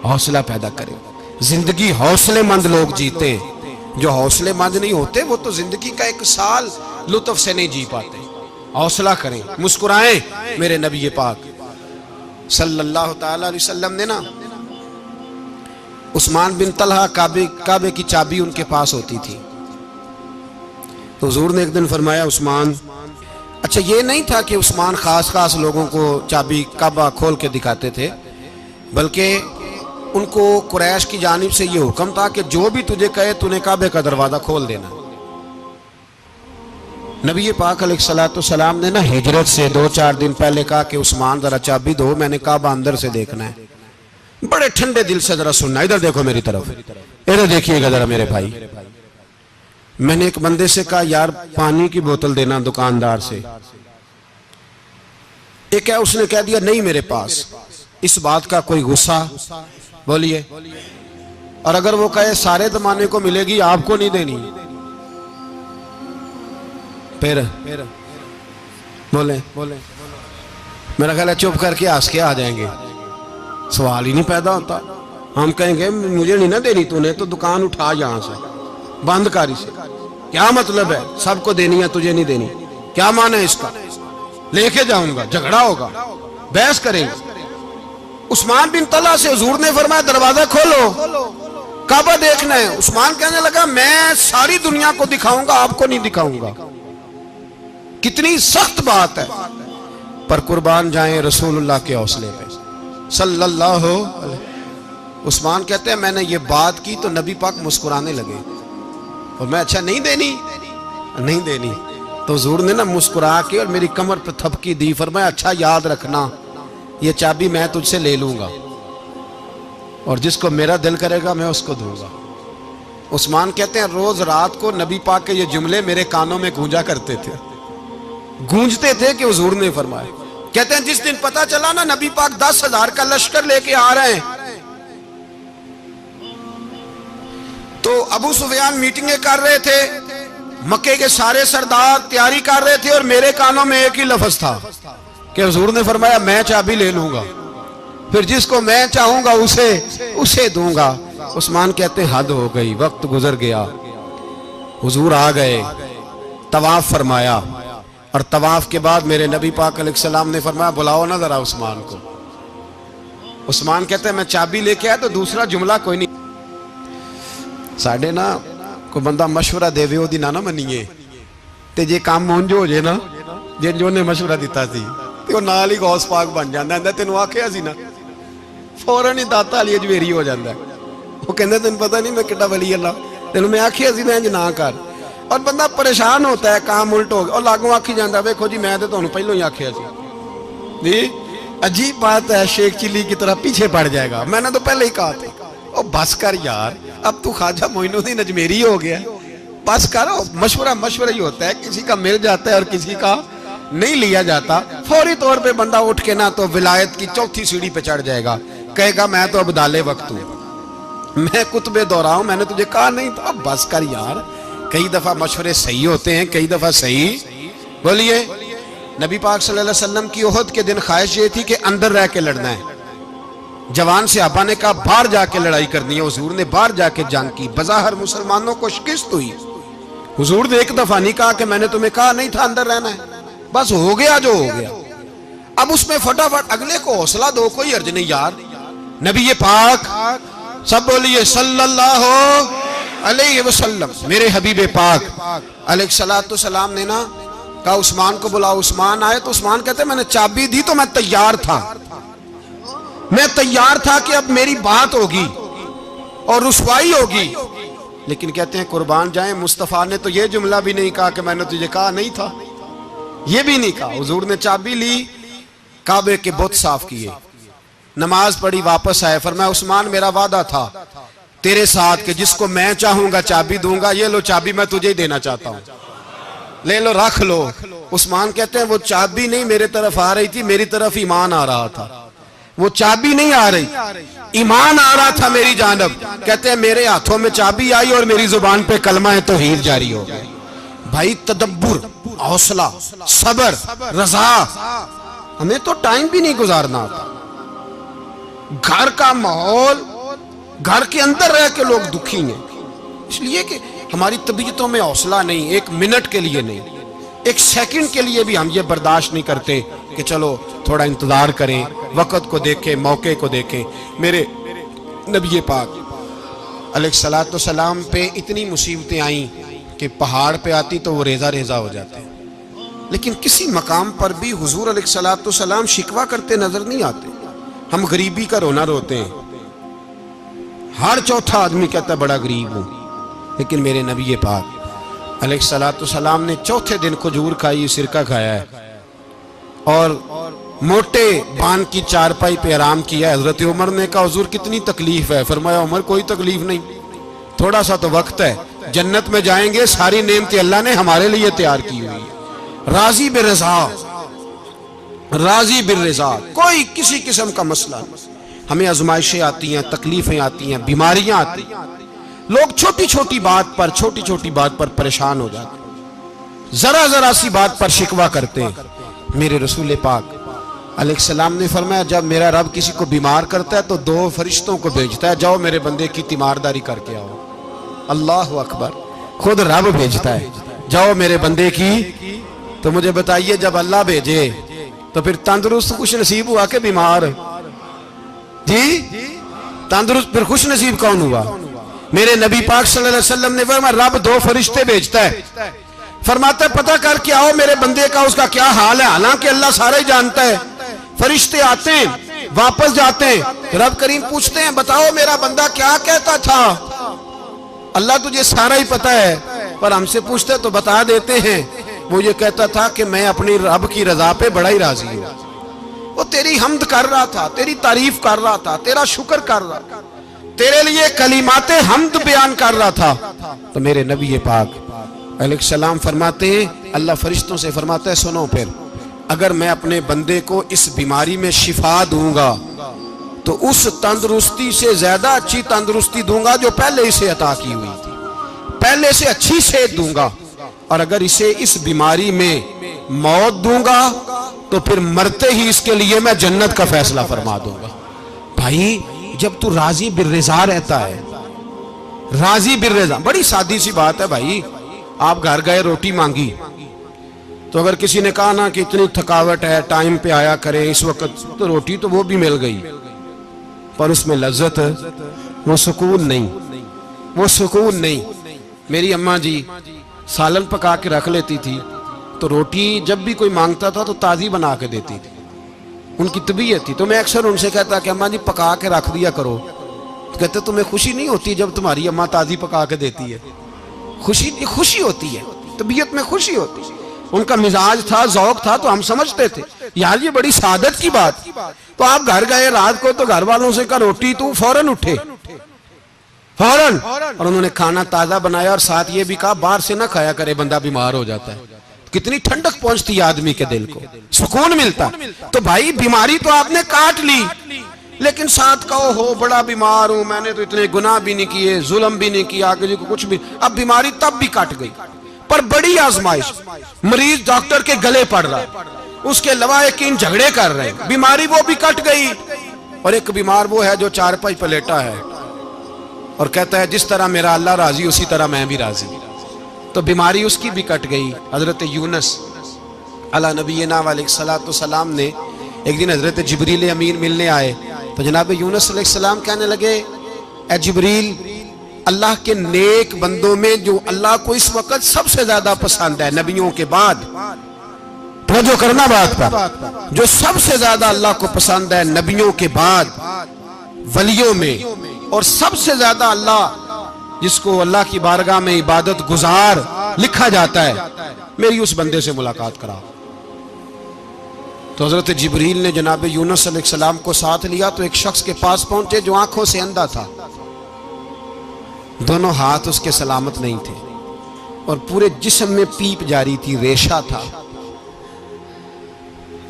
حوصلہ پیدا کرے. زندگی حوصلے مند لوگ جیتے ہیں, جو حوصلے مند نہیں ہوتے وہ تو زندگی کا ایک سال لطف سے نہیں جی پاتے. حوصلہ کریں, مسکرائیں. میرے نبی پاک صلی اللہ تعالی علیہ وسلم نے نا عثمان بن طلحہ, کعبے کی چابی ان کے پاس ہوتی تھی, تو حضور نے ایک دن فرمایا عثمان, اچھا یہ نہیں تھا کہ عثمان خاص لوگوں کو چابی کعبہ کھول کے دکھاتے تھے, بلکہ ان کو قریش کی جانب سے یہ حکم تھا کہ جو بھی تجھے کہے تو نے کعبے کا دروازہ کھول دینا. نبی پاک علیہ الصلوۃ والسلام نے نا ہجرت سے 2-4 دن پہلے کہا کہ عثمان ذرا چابی دو, میں نے کعبہ اندر سے دیکھنا ہے. بڑے ٹھنڈے دل سے ذرا سننا, ادھر دیکھو میری طرف, ادھر دیکھیے گا ذرا میرے بھائی. میں نے ایک بندے سے کہا یار پانی کی بوتل دینا دکاندار سے, ایک ہے اس نے کہہ دیا نہیں میرے پاس. اس بات کا کوئی غصہ بولیے, اور اگر وہ کہے سارے زمانے کو ملے گی آپ کو نہیں دینی, پھر بولیں میرا خیال ہے چپ کر کے ہنس کے آ جائیں گے, سوال ہی نہیں پیدا ہوتا. ہم کہیں گے مجھے نہیں نہ دینی, تو نے تو دکان اٹھا یہاں سے, بند کاری سے. کیا مطلب ہے سب کو دینی ہے تجھے نہیں دینی, کیا معنی ہے اس کا؟ لے کے جاؤں گا, جھگڑا ہوگا, بحث کریں گے. عثمان بن طلحہ سے حضور نے فرمایا دروازہ کھولو, کعبہ دیکھنا ہے. عثمان کہنے لگا میں ساری دنیا کو دکھاؤں گا, آپ کو نہیں دکھاؤں گا. کتنی سخت بات ہے, پر قربان جائیں رسول اللہ کے حوصلے پہ صلی اللہ علیہ. عثمان کہتے ہیں میں نے یہ بات کی تو نبی پاک مسکرانے لگے, اور میں اچھا نہیں دینی, تو حضور نے نا مسکرا کے اور میری کمر پہ تھپکی دی, فرمایا اچھا یاد رکھنا یہ چابی میں تجھ سے لے لوں گا, اور جس کو میرا دل کرے گا میں اس کو دوں گا. عثمان کہتے ہیں روز رات کو نبی پاک کے یہ جملے میرے کانوں میں گونجا کرتے تھے, گونجتے تھے کہ حضور نے فرمایا. کہتے ہیں جس دن پتا چلا نا نبی پاک 10,000 کا لشکر لے کے آ رہے ہیں, تو ابو سفیان میٹنگیں کر رہے تھے, مکے کے سارے سردار تیاری کر رہے تھے, اور میرے کانوں میں ایک ہی لفظ تھا کہ حضور نے فرمایا میں چابی لے لوں گا, پھر جس کو میں چاہوں گا اسے دوں گا. عثمان کہتے ہیں حد ہو گئی, وقت گزر گیا, حضور آ گئے, طواف فرمایا, اور طواف کے بعد میرے نبی پاک علیہ السلام نے فرمایا بلاؤ نا ذرا عثمان کو. عثمان کہتے ہیں میں چابی لے کے آیا تو دوسرا جملہ کوئی نہیں. ساڑھے نا کوئی بندہ مشورہ دے وے دی نہ منیے, تے جے کام مونجو ہو جائے نا, جن جو نے مشورہ دیتا سی تے وہ نال ہی غوث پاک بن جاندا ہے. تینوں آکھیا سی نا, فوراً ہی داتا علی اجویری ہو جاندا ہے. وہ کہندے تینوں پتہ نہیں میں کڈا ولی اللہ, تینوں میں آکھیا سی نا انج نہ کر, اور بندہ پریشان ہوتا ہے کام الٹ ہو گیا, اور لاگوں آکھی جاندا ویکھو جی میں تے تانوں پہلوں ہی آکھیا سی. جی عجیب بات ہے, شیخ چلی کی طرح پیچھے پڑ جائے گا, میں نے تو پہلے ہی کہا تھا. او بس کر یار, اب تو خواجہ معین الدین اجمیری ہو گیا, بس کر. مشورہ ہی ہوتا ہے, کسی کا مل جاتا ہے اور کسی کا نہیں لیا جاتا. فوری طور پہ بندہ اٹھ کے نا تو ولایت کی 4تھی سیڑھی پہ چڑھ جائے گا, کہے گا میں تو ابدال وقت ہوں, میں کتب دورہ ہوں, میں نے تجھے کہا نہیں تھا. بس کر یار, کئی دفعہ مشورے صحیح ہوتے ہیں, کئی دفعہ صحیح. بولیے نبی پاک صلی اللہ علیہ وسلم کی احد کے دن خواہش یہ تھی کہ اندر رہ کے لڑنا ہے. جوان صحابہ نے کہا باہر جا کے لڑائی کرنی ہے, حضور نے باہر جا کے جنگ کی. بظاہر مسلمانوں کو شکست ہوئی, حضور نے ایک دفعہ نہیں کہا کہ میں نے تمہیں کہا نہیں تھا اندر رہنا ہے, بس ہو گیا جو ہو گیا. اب اس میں فٹافٹ اگلے کو حوصلہ دو، کوئی عرض نہیں یار. نبی پاک سب بولیے صلی اللہ علیہ وسلم، میرے حبیب پاک علیہ السلام نے نا کہا عثمان کو بلاؤ. عثمان آئے تو عثمان کہتے میں نے چابی دی تو میں تیار تھا، میں تیار تھا کہ اب میری بات ہوگی اور رسوائی ہوگی. لیکن کہتے ہیں قربان جائیں مصطفیٰ نے تو یہ جملہ بھی نہیں کہا کہ میں نے تجھے کہا نہیں تھا، یہ بھی نہیں کہا. حضور نے چابی لی، کعبے کے بت صاف کیے، نماز پڑھی، واپس آئے. فرمایا عثمان میرا وعدہ تھا تیرے ساتھ کہ جس کو میں چاہوں گا چابی دوں گا، یہ لو چابی میں تجھے ہی دینا چاہتا ہوں، لے لو رکھ لو. عثمان کہتے ہیں وہ چابی نہیں میرے طرف آ رہی تھی، میری طرف ایمان آ رہا تھا. وہ چابی نہیں آ رہی، ایمان آ رہا تھا میری جانب. کہتے ہیں میرے ہاتھوں میں چابی آئی اور میری زبان پہ کلمہ توحید جاری ہو گئی. بھائی تدبر، حوصلہ، صبر، رضا. ہمیں تو ٹائم بھی نہیں گزارنا آتا. گھر کا ماحول، گھر کے اندر رہ کے لوگ دکھی ہیں، اس لیے کہ ہماری طبیعتوں میں حوصلہ نہیں، ایک منٹ کے لیے نہیں، ایک سیکنڈ کے لیے بھی ہم یہ برداشت نہیں کرتے کہ چلو تھوڑا انتظار کریں، وقت کو دیکھیں، موقع کو دیکھیں. میرے نبی پاک علیہ السلام پہ اتنی مصیبتیں آئیں کہ پہاڑ پہ آتی تو وہ ریزہ ریزہ ہو جاتے، لیکن کسی مقام پر بھی حضور علیہ السلام شکوہ کرتے نظر نہیں آتے. ہم غریبی کا رونا روتے ہیں، ہر چوتھا آدمی کہتا ہے بڑا غریب ہوں، لیکن میرے نبی پاک علیہ السلام نے چوتھے دن کھجور کھائی، سرکہ کھایا ہے اور موٹے بان کی چارپائی پہ آرام کیا. حضرت عمر نے کہا حضور کتنی تکلیف ہے؟ فرمایا عمر کوئی تکلیف نہیں، تھوڑا سا تو وقت ہے، جنت میں جائیں گے، ساری نعمتیں اللہ نے ہمارے لیے تیار کی ہوئی ہے. راضی بالرضا، راضی بالرضا، کوئی کسی قسم کا مسئلہ نہیں. ہمیں آزمائشیں آتی ہیں، تکلیفیں آتی ہیں، بیماریاں آتی ہیں، لوگ چھوٹی چھوٹی بات پر پریشان ہو جاتے ہیں، ذرا ذرا سی بات پر شکوہ کرتے ہیں. میرے رسول پاک علیہ السلام نے فرمایا جب میرا رب کسی کو بیمار کرتا ہے تو 2 فرشتوں کو بھیجتا ہے، جاؤ میرے بندے کی تیمارداری کر کے آؤ. اللہ اکبر، خود رب بھیجتا ہے، جاؤ میرے بندے کی. تو مجھے بتائیے جب اللہ بھیجے تو پھر تندرست خوش نصیب ہوا کہ بیمار؟ جی تندرست پھر خوش نصیب کون ہوا؟ میرے نبی پاک صلی اللہ علیہ وسلم نے فرمایا رب 2 فرشتے بھیجتا ہے، فرماتا ہے پتہ کر کے آؤ میرے بندے کا اس کا کیا حال ہے، حالانکہ اللہ سارا ہی جانتا ہے. فرشتے آتے ہیں، واپس جاتے ہیں، رب کریم پوچھتے ہیں بتاؤ میرا بندہ کیا کہتا تھا؟ اللہ تجھے سارا ہی پتہ ہے، پر ہم سے پوچھتے تو بتا دیتے ہیں. وہ یہ کہتا تھا کہ میں اپنی رب کی رضا پہ بڑا ہی راضی ہوں. وہ تیری حمد کر رہا تھا، تیری تعریف کر رہا تھا، تیرا شکر کر رہا تھا، تیرے لیے کلمات حمد بیان کر رہا تھا. تو میرے نبی پاک علیہ السلام فرماتے ہیں، اللہ فرشتوں سے فرماتا ہے سنو پھر اگر میں اپنے بندے کو اس بیماری میں شفا دوں گا تو اس تندرستی سے زیادہ اچھی تندرستی دوں گا جو پہلے اسے عطا کی ہوئی تھی، پہلے سے اچھی صحت دوں گا. اور اگر اسے اس بیماری میں موت دوں گا تو پھر مرتے ہی اس کے لیے میں جنت کا فیصلہ فرما دوں گا. بھائی جب تو راضی بالرضا رہتا ہے، راضی بالرضا، بڑی سادی سی بات ہے بھائی. آپ گھر گئے روٹی مانگی تو اگر کسی نے کہا نا کہ اتنی تھکاوٹ ہے ٹائم پہ آیا کریں اس وقت، تو روٹی تو وہ بھی مل گئی پر اس میں لذت، وہ سکون نہیں، وہ سکون نہیں. میری اماں جی سالن پکا کے رکھ لیتی تھی تو روٹی جب بھی کوئی مانگتا تھا تو تازی بنا کے دیتی تھی، ان کی طبیعت تھی. تو میں اکثر ان سے کہتا کہ اماں جی پکا کے رکھ دیا کرو. تو کہتے تمہیں خوشی نہیں ہوتی جب تمہاری اماں تازی پکا کے دیتی ہے؟ خوشی ہوتی ہے، طبیعت میں خوشی ہوتی ہے. ان کا مزاج تھا، ذوق تھا، تو ہم سمجھتے تھے یار یہ بڑی سعادت کی بات. تو آپ گھر گئے رات کو تو گھر والوں سے کہا روٹی، تو فوراً اٹھے فوراً، اور انہوں نے کھانا تازہ بنایا اور ساتھ یہ بھی کہا باہر سے نہ کھایا کرے بندہ بیمار ہو جاتا ہے. کتنی ٹھنڈک پہنچتی ہے آدمی کے دل کو، سکون ملتا. تو بھائی بیماری تو آپ نے کاٹ لی لیکن ساتھ کہو ہو بڑا بیمار ہوں، میں نے تو اتنے گناہ بھی نہیں کیے، ظلم بھی نہیں کیا، کسی کو کچھ بھی. اب بیماری تب بھی کٹ گئی پر بڑی آزمائش، مریض ڈاکٹر کے گلے پڑ رہا ہے، اس کے لواحقین جھگڑے کر رہے ہیں، بیماری وہ بھی کٹ گئی. اور ایک بیمار وہ ہے جو چارپائی پہ لیٹا ہے اور کہتا ہے جس طرح میرا اللہ راضی اسی طرح میں بھی راضی. تو بیماری اس کی بھی کٹ گئی. حضرت یونس علی نبینا علیہ السلام نے ایک دن حضرت جبریل امین ملنے آئے تو جناب یونس علیہ السلام کہنے لگے اے جبریل اللہ کے نیک بندوں میں جو اللہ کو اس وقت سب سے زیادہ پسند ہے نبیوں کے بعد، توجہ کرنا بات پر، جو سب سے زیادہ اللہ کو پسند ہے نبیوں کے بعد ولیوں میں، اور سب سے زیادہ اللہ جس کو اللہ کی بارگاہ میں عبادت گزار لکھا جاتا ہے، میری اس بندے سے ملاقات کرا۔ تو حضرت جبریل نے جناب یونس علیہ السلام کو ساتھ لیا تو ایک شخص کے پاس پہنچے جو آنکھوں سے اندھا تھا، دونوں ہاتھ اس کے سلامت نہیں تھے اور پورے جسم میں پیپ جاری تھی، ریشہ تھا۔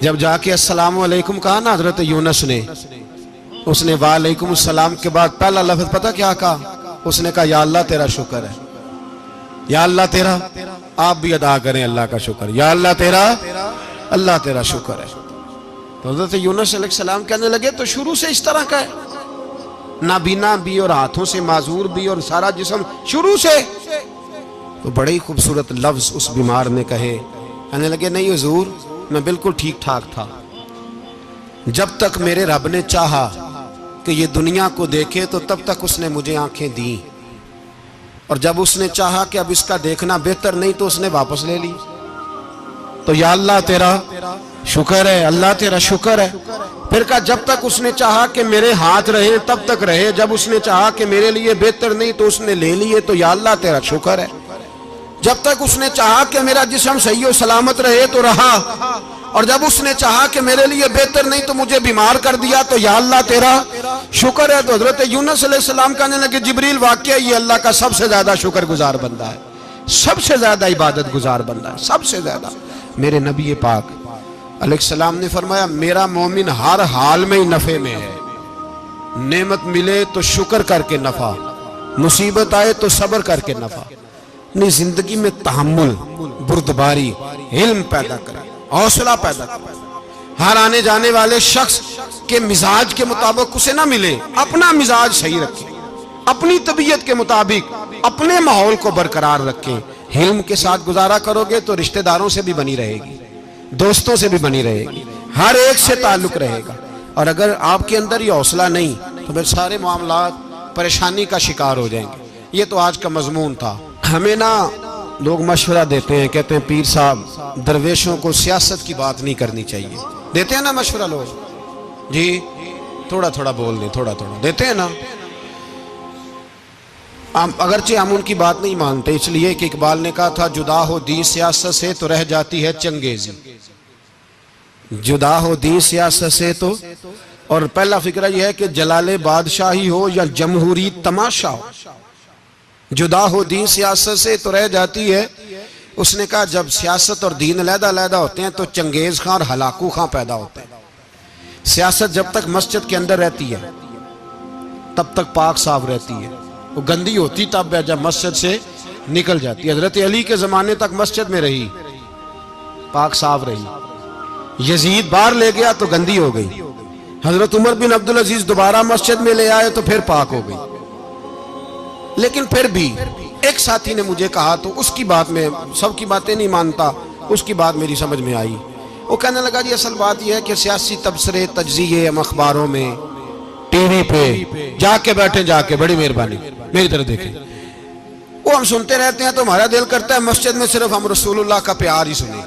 جب جا کے السلام علیکم کہا نا حضرت یونس نے، اس نے وعلیکم السلام کے بعد پہلا لفظ پتہ کیا کہا؟ اس نے کہا یا اللہ تیرا شکر ہے، یا اللہ تیرا، آپ بھی ادا کریں اللہ کا شکر، یا اللہ تیرا، اللہ تیرا شکر ہے۔ تو حضرت یونس علیہ السلام کہنے لگے تو شروع سے اس طرح کا ہے، نابینا بھی اور ہاتھوں سے معذور بھی اور سارا جسم شروع سے؟ تو بڑے ہی خوبصورت لفظ اس بیمار نے کہے، کہنے لگے نہیں حضور میں بالکل ٹھیک ٹھاک تھا، جب تک میرے رب نے چاہا کہ یہ دنیا کو دیکھے تو تب تک اس نے مجھے آنکھیں دیں، اور جب اس نے چاہا کہ اب اس کا دیکھنا بہتر نہیں تو اس نے واپس لے لی۔ تو یا اللہ تیرا شکر ہے، اللہ تیرا شکر ہے۔ پھر کہا جب تک اس نے چاہا کہ میرے ہاتھ رہے تب تک رہے، جب اس نے چاہا کہ میرے لیے بہتر نہیں تو اس نے لے لیے، تو یا اللہ تیرا شکر ہے۔ جب تک اس نے چاہا کہ میرا جسم صحیح و سلامت رہے تو رہا، اور جب اس نے چاہا کہ میرے لیے بہتر نہیں تو مجھے بیمار کر دیا، تو یا اللہ تیرا شکر ہے۔ تو حضرت یونس علیہ السلام کہنے لگے جبریل واقعہ یہ اللہ کا سب سے زیادہ شکر گزار بندہ ہے، سب سے زیادہ عبادت گزار بندہ ہے، سب سے زیادہ۔ میرے نبی پاک علیہ السلام نے فرمایا میرا مومن ہر حال میں ہی نفع میں ہے، نعمت ملے تو شکر کر کے نفع، مصیبت آئے تو صبر کر کے نفع، اپنی زندگی میں تحمل، بردباری، علم پیدا کرے، حوصلہ پیدا کرے۔ ہر آنے جانے والے شخص کے مزاج کے مطابق اسے نہ ملے، اپنا مزاج صحیح رکھے، اپنی طبیعت کے مطابق اپنے ماحول کو برقرار رکھیں۔ علم کے ساتھ گزارا کرو گے تو رشتہ داروں سے بھی بنی رہے گی، دوستوں سے بھی بنی رہے گی، ہر ایک سے تعلق رہے گا۔ اور اگر آپ کے اندر یہ حوصلہ نہیں تو پھر سارے معاملات پریشانی کا شکار ہو جائیں گے۔ یہ تو آج کا مضمون تھا۔ ہمیں نا لوگ مشورہ دیتے ہیں، کہتے ہیں پیر صاحب درویشوں کو سیاست کی بات نہیں کرنی چاہیے، دیتے ہیں نا مشورہ لوگ؟ جی تھوڑا تھوڑا بول دیں، تھوڑا تھوڑا دیتے ہیں نا۔ اگرچہ ہم ان کی بات نہیں مانتے، اس لیے کہ اقبال نے کہا تھا جدا ہو دین سیاست سے تو رہ جاتی ہے چنگیزی، جدا ہو دین سیاست سے تو۔ اور پہلا فکرہ یہ ہے کہ جلال بادشاہی ہو یا جمہوری تماشا ہو، جدا ہو دین سیاست سے تو رہ جاتی ہے۔ اس نے کہا جب سیاست اور دین علیحدہ علیحدہ ہوتے ہیں تو چنگیز خان اور ہلاکو خان پیدا ہوتے ہیں۔ سیاست جب تک مسجد کے اندر رہتی ہے تب تک پاک صاف رہتی ہے، وہ گندی ہوتی تب ہے جب مسجد سے نکل جاتی ہے۔ حضرت علی کے زمانے تک مسجد میں رہی، پاک صاف رہی، یزید باہر لے گیا تو گندی ہو گئی، حضرت عمر بن عبدالعزیز دوبارہ مسجد میں لے آئے تو پھر پاک ہو گئی۔ لیکن پھر بھی ایک ساتھی نے مجھے کہا تو اس کی بات میں، سب کی باتیں نہیں مانتا، اس کی بات میری سمجھ میں آئی۔ وہ کہنے لگا جی اصل بات یہ ہے کہ سیاسی تبصرے تجزیے ہم اخباروں میں ٹی وی پہ جا کے بیٹھیں، جا کے بڑی مہربانی میری طرف دیکھیں، وہ ہم سنتے رہتے ہیں تو ہمارا دل کرتا ہے مسجد میں صرف ہم رسول اللہ کا پیار ہی سنیں۔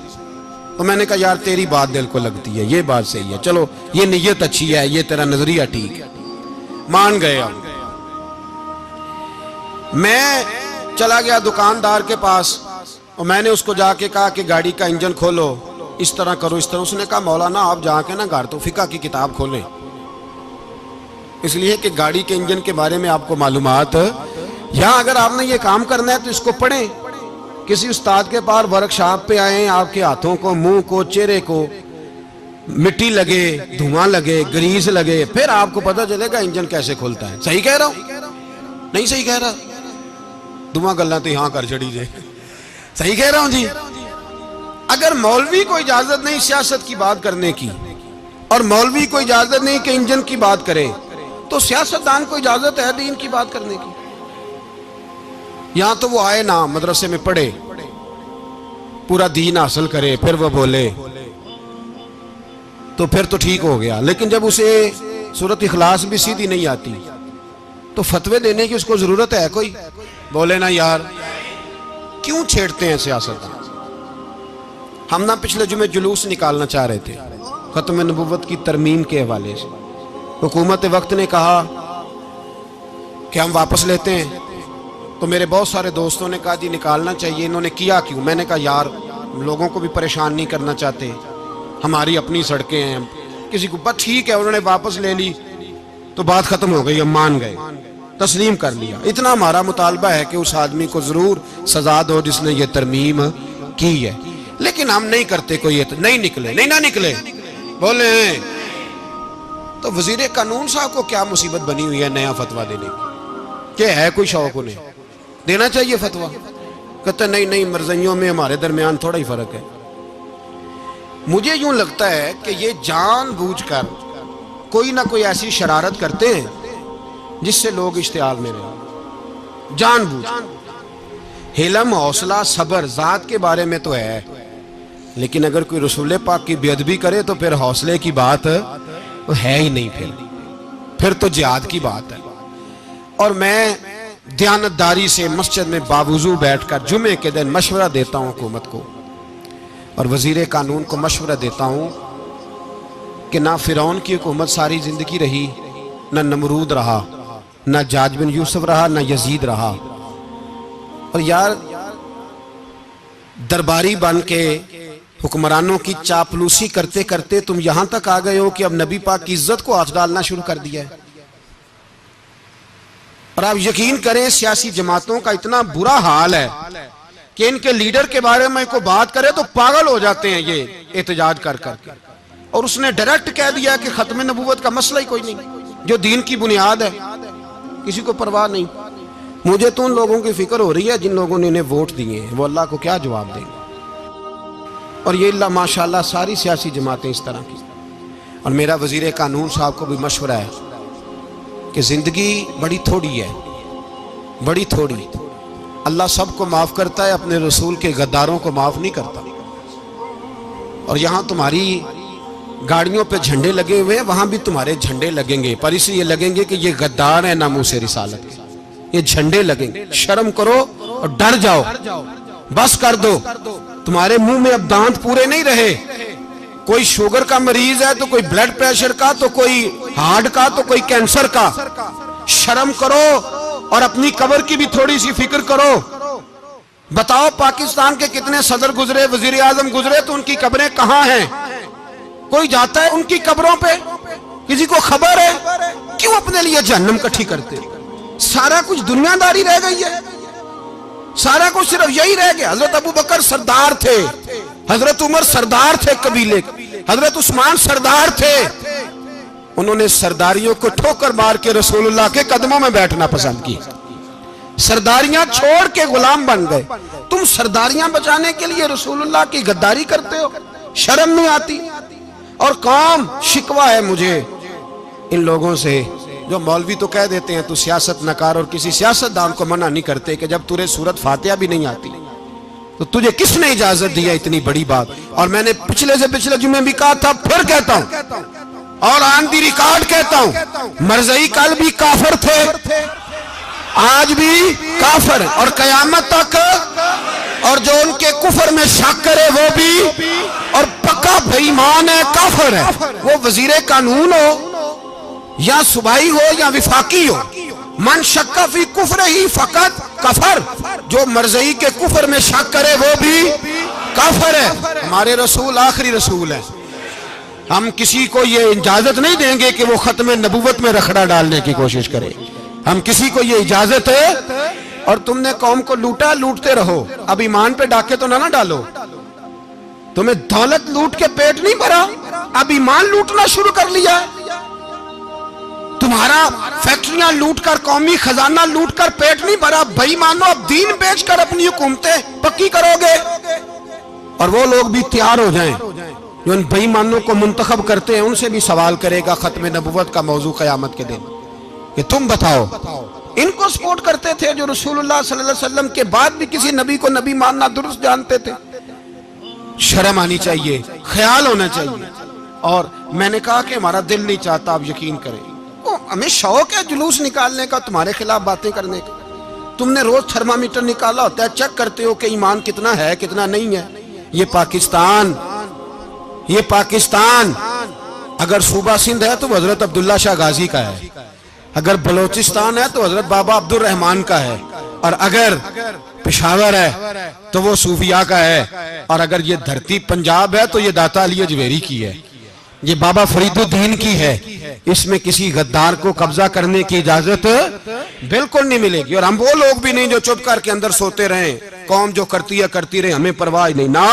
تو میں نے کہا یار تیری بات دل کو لگتی ہے، یہ بات صحیح ہے، چلو یہ نیت اچھی ہے، یہ تیرا نظریہ ٹھیک ہے، مان گئے ہم۔ میں چلا گیا دکاندار کے پاس اور میں نے اس کو جا کے کہا کہ گاڑی کا انجن کھولو، اس طرح کرو اس طرح۔ اس نے کہا مولانا آپ جا کے نا گھر تو فقہ کی کتاب کھولیں، اس لیے کہ گاڑی کے انجن کے بارے میں آپ کو معلومات، یہاں اگر آپ نے یہ کام کرنا ہے تو اس کو پڑھیں، کسی استاد کے پاس ورکشاپ پہ آئیں، آپ کے ہاتھوں کو، منہ کو، چہرے کو مٹی لگے، دھواں لگے، گریس لگے، پھر آپ کو پتہ چلے گا انجن کیسے کھلتا ہے۔ صحیح کہہ رہا ہوں؟ نہیں صحیح کہہ رہا؟ دھواں گلنا تو یہاں کر چڑی جائے، صحیح کہہ رہا ہوں جی؟ اگر مولوی کو اجازت نہیں سیاست کی بات کرنے کی، اور مولوی کو اجازت نہیں کہ انجن کی بات کرے، تو سیاستدان کو اجازت ہے دین کی بات کرنے کی؟ یہاں تو وہ آئے نا مدرسے میں پڑھے، پورا دین حاصل کرے، پھر وہ بولے تو پھر تو ٹھیک ہو گیا، لیکن جب اسے سورۃ اخلاص بھی سیدھی نہیں آتی تو فتوے دینے کی اس کو ضرورت ہے کوئی؟ بولے نا یار، کیوں چھیڑتے ہیں سیاست؟ ہم نہ پچھلے جمعے جلوس نکالنا چاہ رہے تھے ختم نبوت کی ترمیم کے حوالے سے، حکومت وقت نے کہا کہ ہم واپس لیتے ہیں، تو میرے بہت سارے دوستوں نے کہا جی نکالنا چاہیے، انہوں نے کیا کیوں؟ میں نے کہا یار لوگوں کو بھی پریشان نہیں کرنا چاہتے، ہماری اپنی سڑکیں ہیں، کسی کو بس ٹھیک ہے، انہوں نے واپس لے لی تو بات ختم ہو گئی، ہم مان گئے، تسلیم کر لیا۔ اتنا ہمارا مطالبہ ہے کہ اس آدمی کو ضرور سزا دو جس نے یہ ترمیم کی ہے، لیکن ہم نہیں کرتے، کوئی نہیں نکلے، نہیں نہ نکلے بولے ہیں۔ تو وزیر قانون صاحب کو کیا مصیبت بنی ہوئی ہے نیا فتویٰ دینے کی؟ کہ ہے کوئی شوق انہیں دینا چاہیے فتویٰ؟ کہتے نہیں مرضیوں میں ہمارے درمیان تھوڑا ہی فرق ہے۔ مجھے یوں لگتا ہے کہ یہ جان بوجھ کر کوئی نہ کوئی ایسی شرارت کرتے ہیں جس سے لوگ اشتعال میں رہیں، جان بوجھ۔ حلم، حوصلہ، صبر ذات کے بارے میں تو ہے، لیکن اگر کوئی رسول پاک کی بے ادبی کرے تو پھر حوصلے کی بات ہے ہی نہیں، پھر تو جہاد کی بات ہے۔ اور میں دیانتداری سے مسجد میں باوضو بیٹھ کر جمعے کے دن مشورہ دیتا ہوں حکومت کو اور وزیر قانون کو مشورہ دیتا ہوں کہ نہ فرعون کی حکومت ساری زندگی رہی، نہ نمرود رہا، نہ جاج بن یوسف رہا، نہ یزید رہا، اور یار درباری بن کے حکمرانوں کی چاپلوسی کرتے کرتے تم یہاں تک آ گئے ہو کہ اب نبی پاک کی عزت کو ہاتھ ڈالنا شروع کر دیا ہے۔ اور آپ یقین کریں سیاسی جماعتوں کا اتنا برا حال ہے کہ ان کے لیڈر کے بارے میں کوئی بات کرے تو پاگل ہو جاتے ہیں یہ احتجاج کر کر کے، اور اس نے ڈائریکٹ کہہ دیا کہ ختم نبوت کا مسئلہ ہی کوئی نہیں، جو دین کی بنیاد ہے، کسی کو پرواہ نہیں۔ مجھے تو ان لوگوں کی فکر ہو رہی ہے جن لوگوں نے انہیں ووٹ دیے ہیں، وہ اللہ کو کیا جواب دیں گے۔ اور یہ اللہ ماشاءاللہ ساری سیاسی جماعتیں اس طرح کی۔ اور میرا وزیر قانون صاحب کو بھی مشورہ ہے کہ زندگی بڑی تھوڑی ہے، بڑی تھوڑی، اللہ سب کو معاف کرتا ہے، اپنے رسول کے غداروں کو معاف نہیں کرتا۔ اور یہاں تمہاری گاڑیوں پہ جھنڈے لگے ہوئے ہیں، وہاں بھی تمہارے جھنڈے لگیں گے، پر اس لیے لگیں گے کہ یہ غدار ہیں ناموس رسالت کے، یہ جھنڈے لگیں گے۔ شرم کرو اور ڈر جاؤ، بس کر دو، تمہارے منہ میں اب دانت پورے نہیں رہے۔ کوئی شوگر کا مریض ہے تو کوئی بلڈ پریشر کا، تو کوئی ہارٹ کا، تو کوئی کینسر کا۔ شرم کرو اور اپنی قبر کی بھی تھوڑی سی فکر کرو۔ بتاؤ پاکستان کے کتنے صدر گزرے، وزیر اعظم گزرے، تو ان کی قبریں کہاں ہیں؟ کوئی جاتا ہے ان کی قبروں پہ؟ کسی کو خبر ہے؟ کیوں اپنے لیے جہنم کٹھی کرتے؟ سارا کچھ دنیا داری رہ گئی ہے، سارا کچھ صرف یہی رہ گیا۔ حضرت ابو بکر سردار تھے، حضرت عمر سردار تھے قبیلے، حضرت عثمان سردار تھے، انہوں نے سرداریوں کو ٹھوکر مار کے رسول اللہ کے قدموں میں بیٹھنا پسند کی، سرداریاں چھوڑ کے غلام بن گئے۔ تم سرداریاں بچانے کے لیے رسول اللہ کی غداری کرتے ہو، شرم نہیں آتی؟ اور قوم شکوہ ہے مجھے ان لوگوں سے جو مولوی تو کہہ دیتے ہیں تو سیاست نکار، اور کسی سیاستدان کو منع نہیں کرتے کہ جب تجھے سورت فاتحہ بھی نہیں آتی تو تجھے کس نے اجازت دیا اتنی بڑی بات؟ اور میں نے پچھلے سے پچھلے جمعے بھی کہا تھا، پھر کہتا ہوں اور آن دی ریکارڈ کہتا ہوں، مرزائی کل بھی کافر تھے، آج بھی کافر، اور قیامت تک، اور جو ان کے کفر میں شک کرے وہ بھی، اور پکا بے ایمان ہے، کافر ہے۔ وہ وزیر قانون ہو یا صوبائی ہو یا وفاقی ہو، من شک فی کفر ہی فقط کفر، جو مرزائی کے کفر میں شک کرے وہ بھی کافر ہے۔ ہمارے رسول آخری رسول ہے، ہم کسی کو یہ اجازت نہیں دیں گے کہ وہ ختم نبوت میں رکھڑا ڈالنے کی کوشش کرے، ہم کسی کو یہ اجازت ہے۔ اور تم نے قوم کو لوٹا، لوٹتے رہو، اب ایمان پہ ڈاکے تو نہ ڈالو۔ تمہیں دولت لوٹ کے پیٹ نہیں بھرا، اب ایمان لوٹنا شروع کر لیا ہے۔ تمہارا فیکٹریاں لوٹ کر، قومی خزانہ لوٹ کر پیٹ نہیں بھرا، بے ایمانو اب دین بیچ کر اپنی حکومتیں پکی کرو گے۔ اور وہ لوگ بھی تیار ہو جائیں جو ان بے ایمانوں کو منتخب کرتے ہیں، ان سے بھی سوال کرے گا ختم نبوت کا موضوع قیامت کے دن کہ تم بتاؤ، ان کو سپورٹ کرتے تھے جو رسول اللہ صلی اللہ علیہ وسلم کے بعد بھی کسی نبی کو نبی ماننا درست جانتے تھے؟ شرم آنی چاہیے، خیال ہونا چاہیے۔ اور میں نے کہا کہ ہمارا دل نہیں چاہتا، آپ یقین کریں، ہمیں شوق ہے جلوس نکالنے کا، تمہارے خلاف باتیں کرنے کا۔ تم نے روز تھرمامیٹر نکالا ہوتا ہے، چیک کرتے ہو کہ ایمان کتنا ہے کتنا نہیں ہے۔ یہ پاکستان اگر صوبہ سندھ ہے تو وہ حضرت عبداللہ شاہ غازی کا ہے، اگر بلوچستان ہے تو حضرت بابا عبد الرحمان کا ہے، اور اگر پشاور ہے تو وہ صوفیاء کا ہے، اور اگر یہ دھرتی پنجاب ہے تو یہ داتا علی اجویری کی ہے، یہ بابا فرید الدین کی ہے۔ اس میں کسی غدار کو قبضہ کرنے کی اجازت بالکل نہیں ملے گی۔ اور ہم وہ لوگ بھی نہیں جو چپ کر کے اندر سوتے رہیں، قوم جو کرتی ہے کرتی رہے، ہمیں پرواہ نہیں، نہ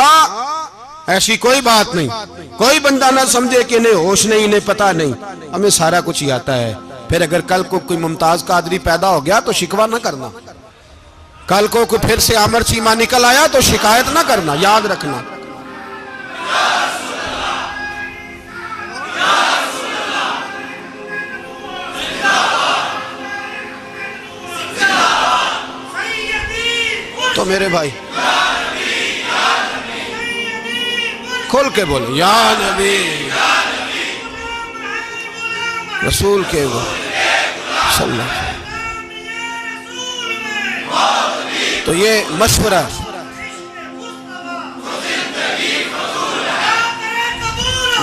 ایسی کوئی بات نہیں۔ کوئی بندہ نہ سمجھے کہ انہیں ہوش نہیں، انہیں پتہ نہیں، ہمیں سارا کچھ ہی آتا ہے۔ پھر اگر کل کو کوئی ممتاز قادری پیدا ہو گیا تو شکوہ نہ کرنا، کل کو کوئی پھر سے عامر چیمہ نکل آیا تو شکایت نہ کرنا، یاد رکھنا۔ تو میرے بھائی کھل کے بولے یا نبی رسول کے صلی اللہ علیہ وسلم۔ تو یہ مشورہ،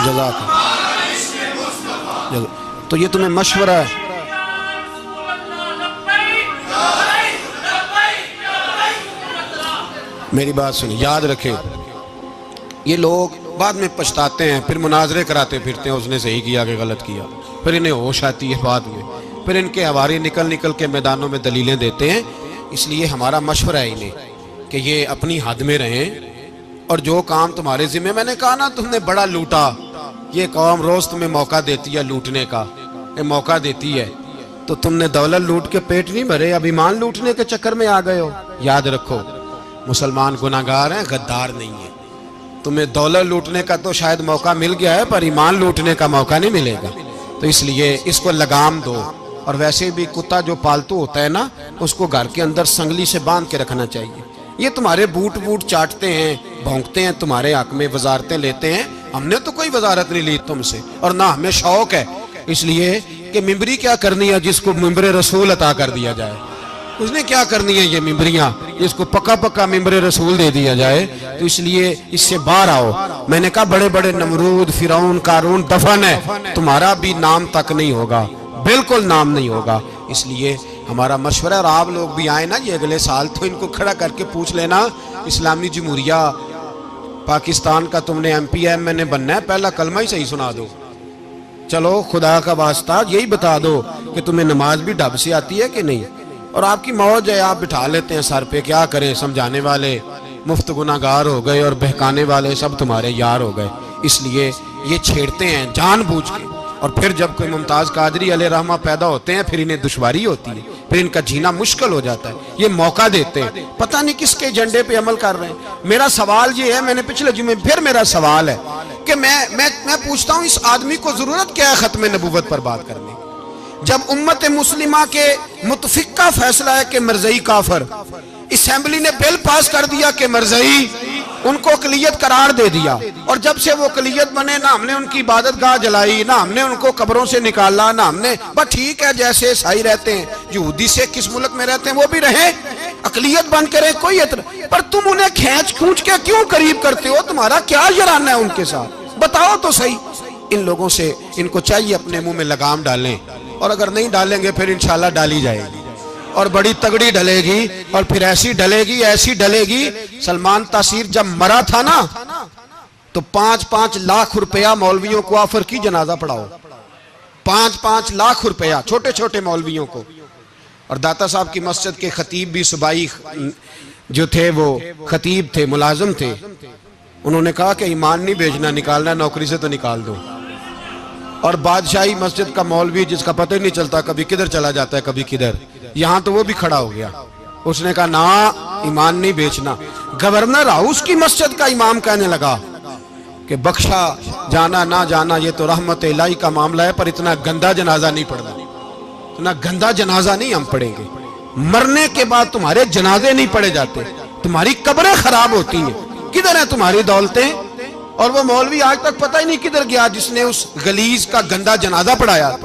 جزاک اللہ، تو یہ تمہیں مشورہ ہے۔ میری بات سنیں، یاد رکھیں، یہ لوگ بعد میں پچھتاتے ہیں، پھر مناظرے کراتے پھرتے ہیں، اس نے صحیح کیا کہ غلط کیا، پھر انہیں ہوش آتی ہے بعد میں، پھر ان کے حواری نکل کے میدانوں میں دلیلیں دیتے ہیں۔ اس لیے ہمارا مشورہ ہے انہیں کہ یہ اپنی حد میں رہیں، اور جو کام تمہارے ذمہ، میں نے کہا نا تم نے بڑا لوٹا، یہ قوم روز تمہیں موقع دیتی ہے لوٹنے کا، یہ موقع دیتی ہے، تو تم نے دولت لوٹ کے پیٹ نہیں بھرے، اب ایمان لوٹنے کے چکر میں آ گئے ہو۔ یاد رکھو، مسلمان گناہگار ہیں، غدار نہیں ہیں۔ تمہیں دولت لوٹنے کا تو شاید موقع مل گیا ہے، پر ایمان لوٹنے کا موقع نہیں ملے گا، تو اس لیے اس کو لگام دو۔ اور ویسے بھی کتا جو پالتو ہوتا ہے نا، اس کو گھر کے اندر سنگلی سے باندھ کے رکھنا چاہیے۔ یہ تمہارے بوٹ چاٹتے ہیں، بھونکتے ہیں، تمہارے حق میں وزارتیں لیتے ہیں، ہم نے تو کوئی وزارت نہیں لی تم سے، اور نہ ہمیں شوق ہے اس لیے کہ ممبری کیا کرنی ہے جس کو ممبر رسول عطا کر دیا جائے، اس نے کیا کرنی ہے یہ ممبریاں جس کو پکا ممبر رسول دے دیا جائے، تو اس لیے اس سے باہر آؤ۔ میں نے کہا بڑے بڑے نمرود، فرعون، قارون دفن ہے، تمہارا بھی نام تک نہیں ہوگا، بالکل نام نہیں ہوگا۔ اس لیے ہمارا مشورہ، اور آپ لوگ بھی آئیں نا یہ اگلے سال، تو ان کو کھڑا کر کے پوچھ لینا، اسلامی جمہوریہ پاکستان کا تم نے MPM بننا ہے، پہلا کلمہ ہی صحیح سنا دو، چلو خدا کا واسطہ یہی بتا دو کہ تمہیں نماز بھی ڈھب سے آتی ہے کہ نہیں، اور آپ کی موج ہے، آپ بٹھا لیتے ہیں سر پہ، کیا کریں، سمجھانے والے مفت گناہگار ہو گئے اور بہکانے والے سب تمہارے یار ہو گئے۔ اس لیے یہ چھیڑتے ہیں جان بوجھ کے، اور پھر جب کوئی ممتاز قادری علیہ رحمہ پیدا ہوتے ہیں پھر انہیں دشواری ہوتی ہے، پھر ان کا جینا مشکل ہو جاتا ہے، یہ موقع دیتے ہیں، پتہ نہیں کس کے ایجنڈے پہ عمل کر رہے ہیں۔ میرا سوال یہ ہے، میں نے پچھلے جمعے پھر میرا سوال ہے کہ میں پوچھتا ہوں اس آدمی کو ضرورت کیا ہے ختم نبوت پر بات کرنے، جب امت مسلمہ کے متفق کا فیصلہ ہے کہ مرزائی کافر، اسمبلی نے بل پاس کر دیا کہ مرزائی ان کو اقلیت قرار دے دیا، اور جب سے وہ اقلیت بنے نہ ہم نے ان کی عبادت گاہ جلائی، نہ ہم نے ان کو قبروں سے نکالا، نہ ہم نے، بس ٹھیک ہے جیسے عیسائی رہتے ہیں، یہودی سے کس ملک میں رہتے ہیں وہ بھی رہیں، اقلیت بن کے رہے، کوئی اعتراض، پر تم انہیں کھونچ کے کیوں قریب کرتے ہو؟ تمہارا کیا یارانہ ہے ان کے ساتھ؟ بتاؤ تو صحیح۔ ان لوگوں سے ان کو چاہیے اپنے منہ میں لگام ڈالیں، اور اگر نہیں ڈالیں گے پھر انشاءاللہ ڈالی جائے گی، اور بڑی تگڑی ڈلے گی، اور پھر ایسی ڈلے گی۔ سلمان تاثیر جب مرا تھا نا تو 5-5 لاکھ روپیہ مولویوں کو آفر کی جنازہ پڑھاؤ، 5-5 لاکھ روپیہ چھوٹے چھوٹے مولویوں کو۔ اور داتا صاحب کی مسجد کے خطیب بھی صوبائی جو تھے وہ خطیب تھے، ملازم تھے، انہوں نے کہا کہ ایمان نہیں بیچنا، نکالنا نوکری سے تو نکال دو۔ اور بادشاہی مسجد کا مولوی جس کا پتہ ہی نہیں چلتا کبھی کدھر چلا جاتا ہے کبھی کدھر، یہاں تو وہ بھی کھڑا ہو گیا، اس نے کہا نا ایمان نہیں بیچنا۔ گورنر ہاؤس کی مسجد کا امام کہنے لگا کہ بخشا جانا نہ جانا یہ تو رحمت الہی کا معاملہ ہے، پر اتنا گندا جنازہ نہیں پڑھنا، اتنا گندا جنازہ نہیں ہم پڑھیں گے، مرنے کے بعد تمہارے جنازے نہیں پڑھے جاتے، تمہاری قبریں خراب ہوتی ہیں، کدھر ہیں تمہاری دولتیں؟ اور وہ مولوی آج تک پتہ ہی نہیں کدھر گیا جس نے اس غلیظ کا گندا جنازہ پڑھایا.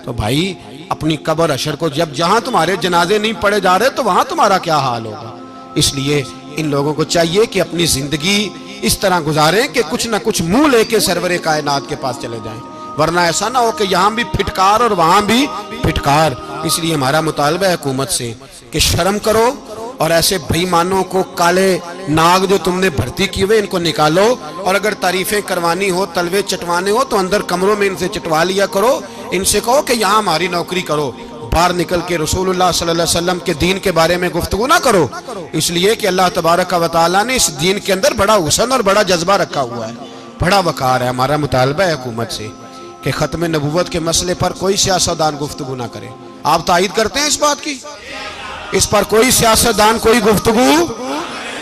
تو بھائی اپنی قبر حشر کو جب جہاں تمہارے جنازے نہیں پڑھے جا رہے تو وہاں تمہارا کیا حال ہوگا. اس لیے ان لوگوں کو چاہیے کہ اپنی زندگی اس طرح گزاریں کہ کچھ نہ کچھ منہ لے کے سرور کائنات کے پاس چلے جائیں، ورنہ ایسا نہ ہو کہ یہاں بھی پھٹکار اور وہاں بھی پھٹکار. اس لیے ہمارا مطالبہ ہے حکومت سے کہ شرم کرو اور ایسے بھائی مانوں کو، کالے ناگ جو تم نے بھرتی کی ہوئے، ان کو نکالو، اور اگر تعریفیں کروانی ہو، تلوے چٹوانے ہو تو اندر کمروں میں ان سے چٹوا لیا کرو. ان سے کہو کہ یہاں ہماری نوکری کرو، باہر نکل کے رسول اللہ صلی اللہ علیہ وسلم کے دین کے بارے میں گفتگو نہ کرو. اس لیے کہ اللہ تبارک و تعالیٰ نے اس دین کے اندر بڑا حسن اور بڑا جذبہ رکھا ہوا ہے، بڑا وقار ہے. ہمارا مطالبہ ہے حکومت سے کہ ختم نبوت کے مسئلے پر کوئی سیاستدان گفتگو نہ کرے. آپ تائید کرتے ہیں اس بات کی؟ اس پر کوئی سیاستدان کوئی گفتگو.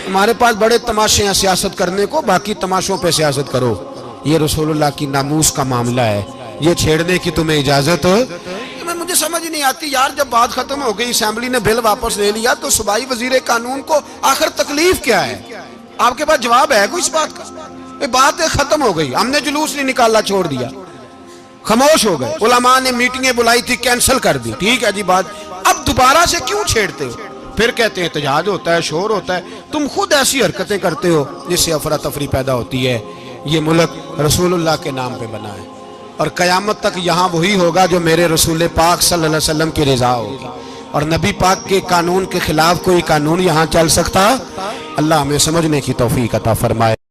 ہمارے پاس بڑے تماشے ہیں سیاست کرنے کو، باقی تماشوں پہ سیاست کرو. یہ رسول اللہ کی ناموس کا معاملہ ہے، یہ چھیڑنے کی تمہیں اجازت. مجھے سمجھ نہیں آتی یار، جب بات ختم ہو گئی، اسمبلی نے بل واپس لے لیا، تو صوبائی وزیر قانون کو آخر تکلیف کیا ہے؟ آپ کے پاس جواب ہے کوئی اس بات کا؟ یہ بات ختم ہو گئی، ہم نے جلوس نہیں نکالنا، چھوڑ دیا، خاموش ہو گئے. علماء نے میٹنگیں بلائی تھی، کینسل کر دی، ٹھیک ہے جی بات. اب دوبارہ سے کیوں چھیڑتے ہو؟ پھر کہتے ہیں احتجاج ہوتا ہے، شور ہوتا ہے. تم خود ایسی حرکتیں کرتے ہو جس سے افراتفری پیدا ہوتی ہے. یہ ملک رسول اللہ کے نام پہ بنا ہے، اور قیامت تک یہاں وہی ہوگا جو میرے رسول پاک صلی اللہ علیہ وسلم کی رضا ہوگی، اور نبی پاک کے قانون کے خلاف کوئی قانون یہاں چل سکتا؟ اللہ ہمیں سمجھنے کی توفیق عطا فرمائے.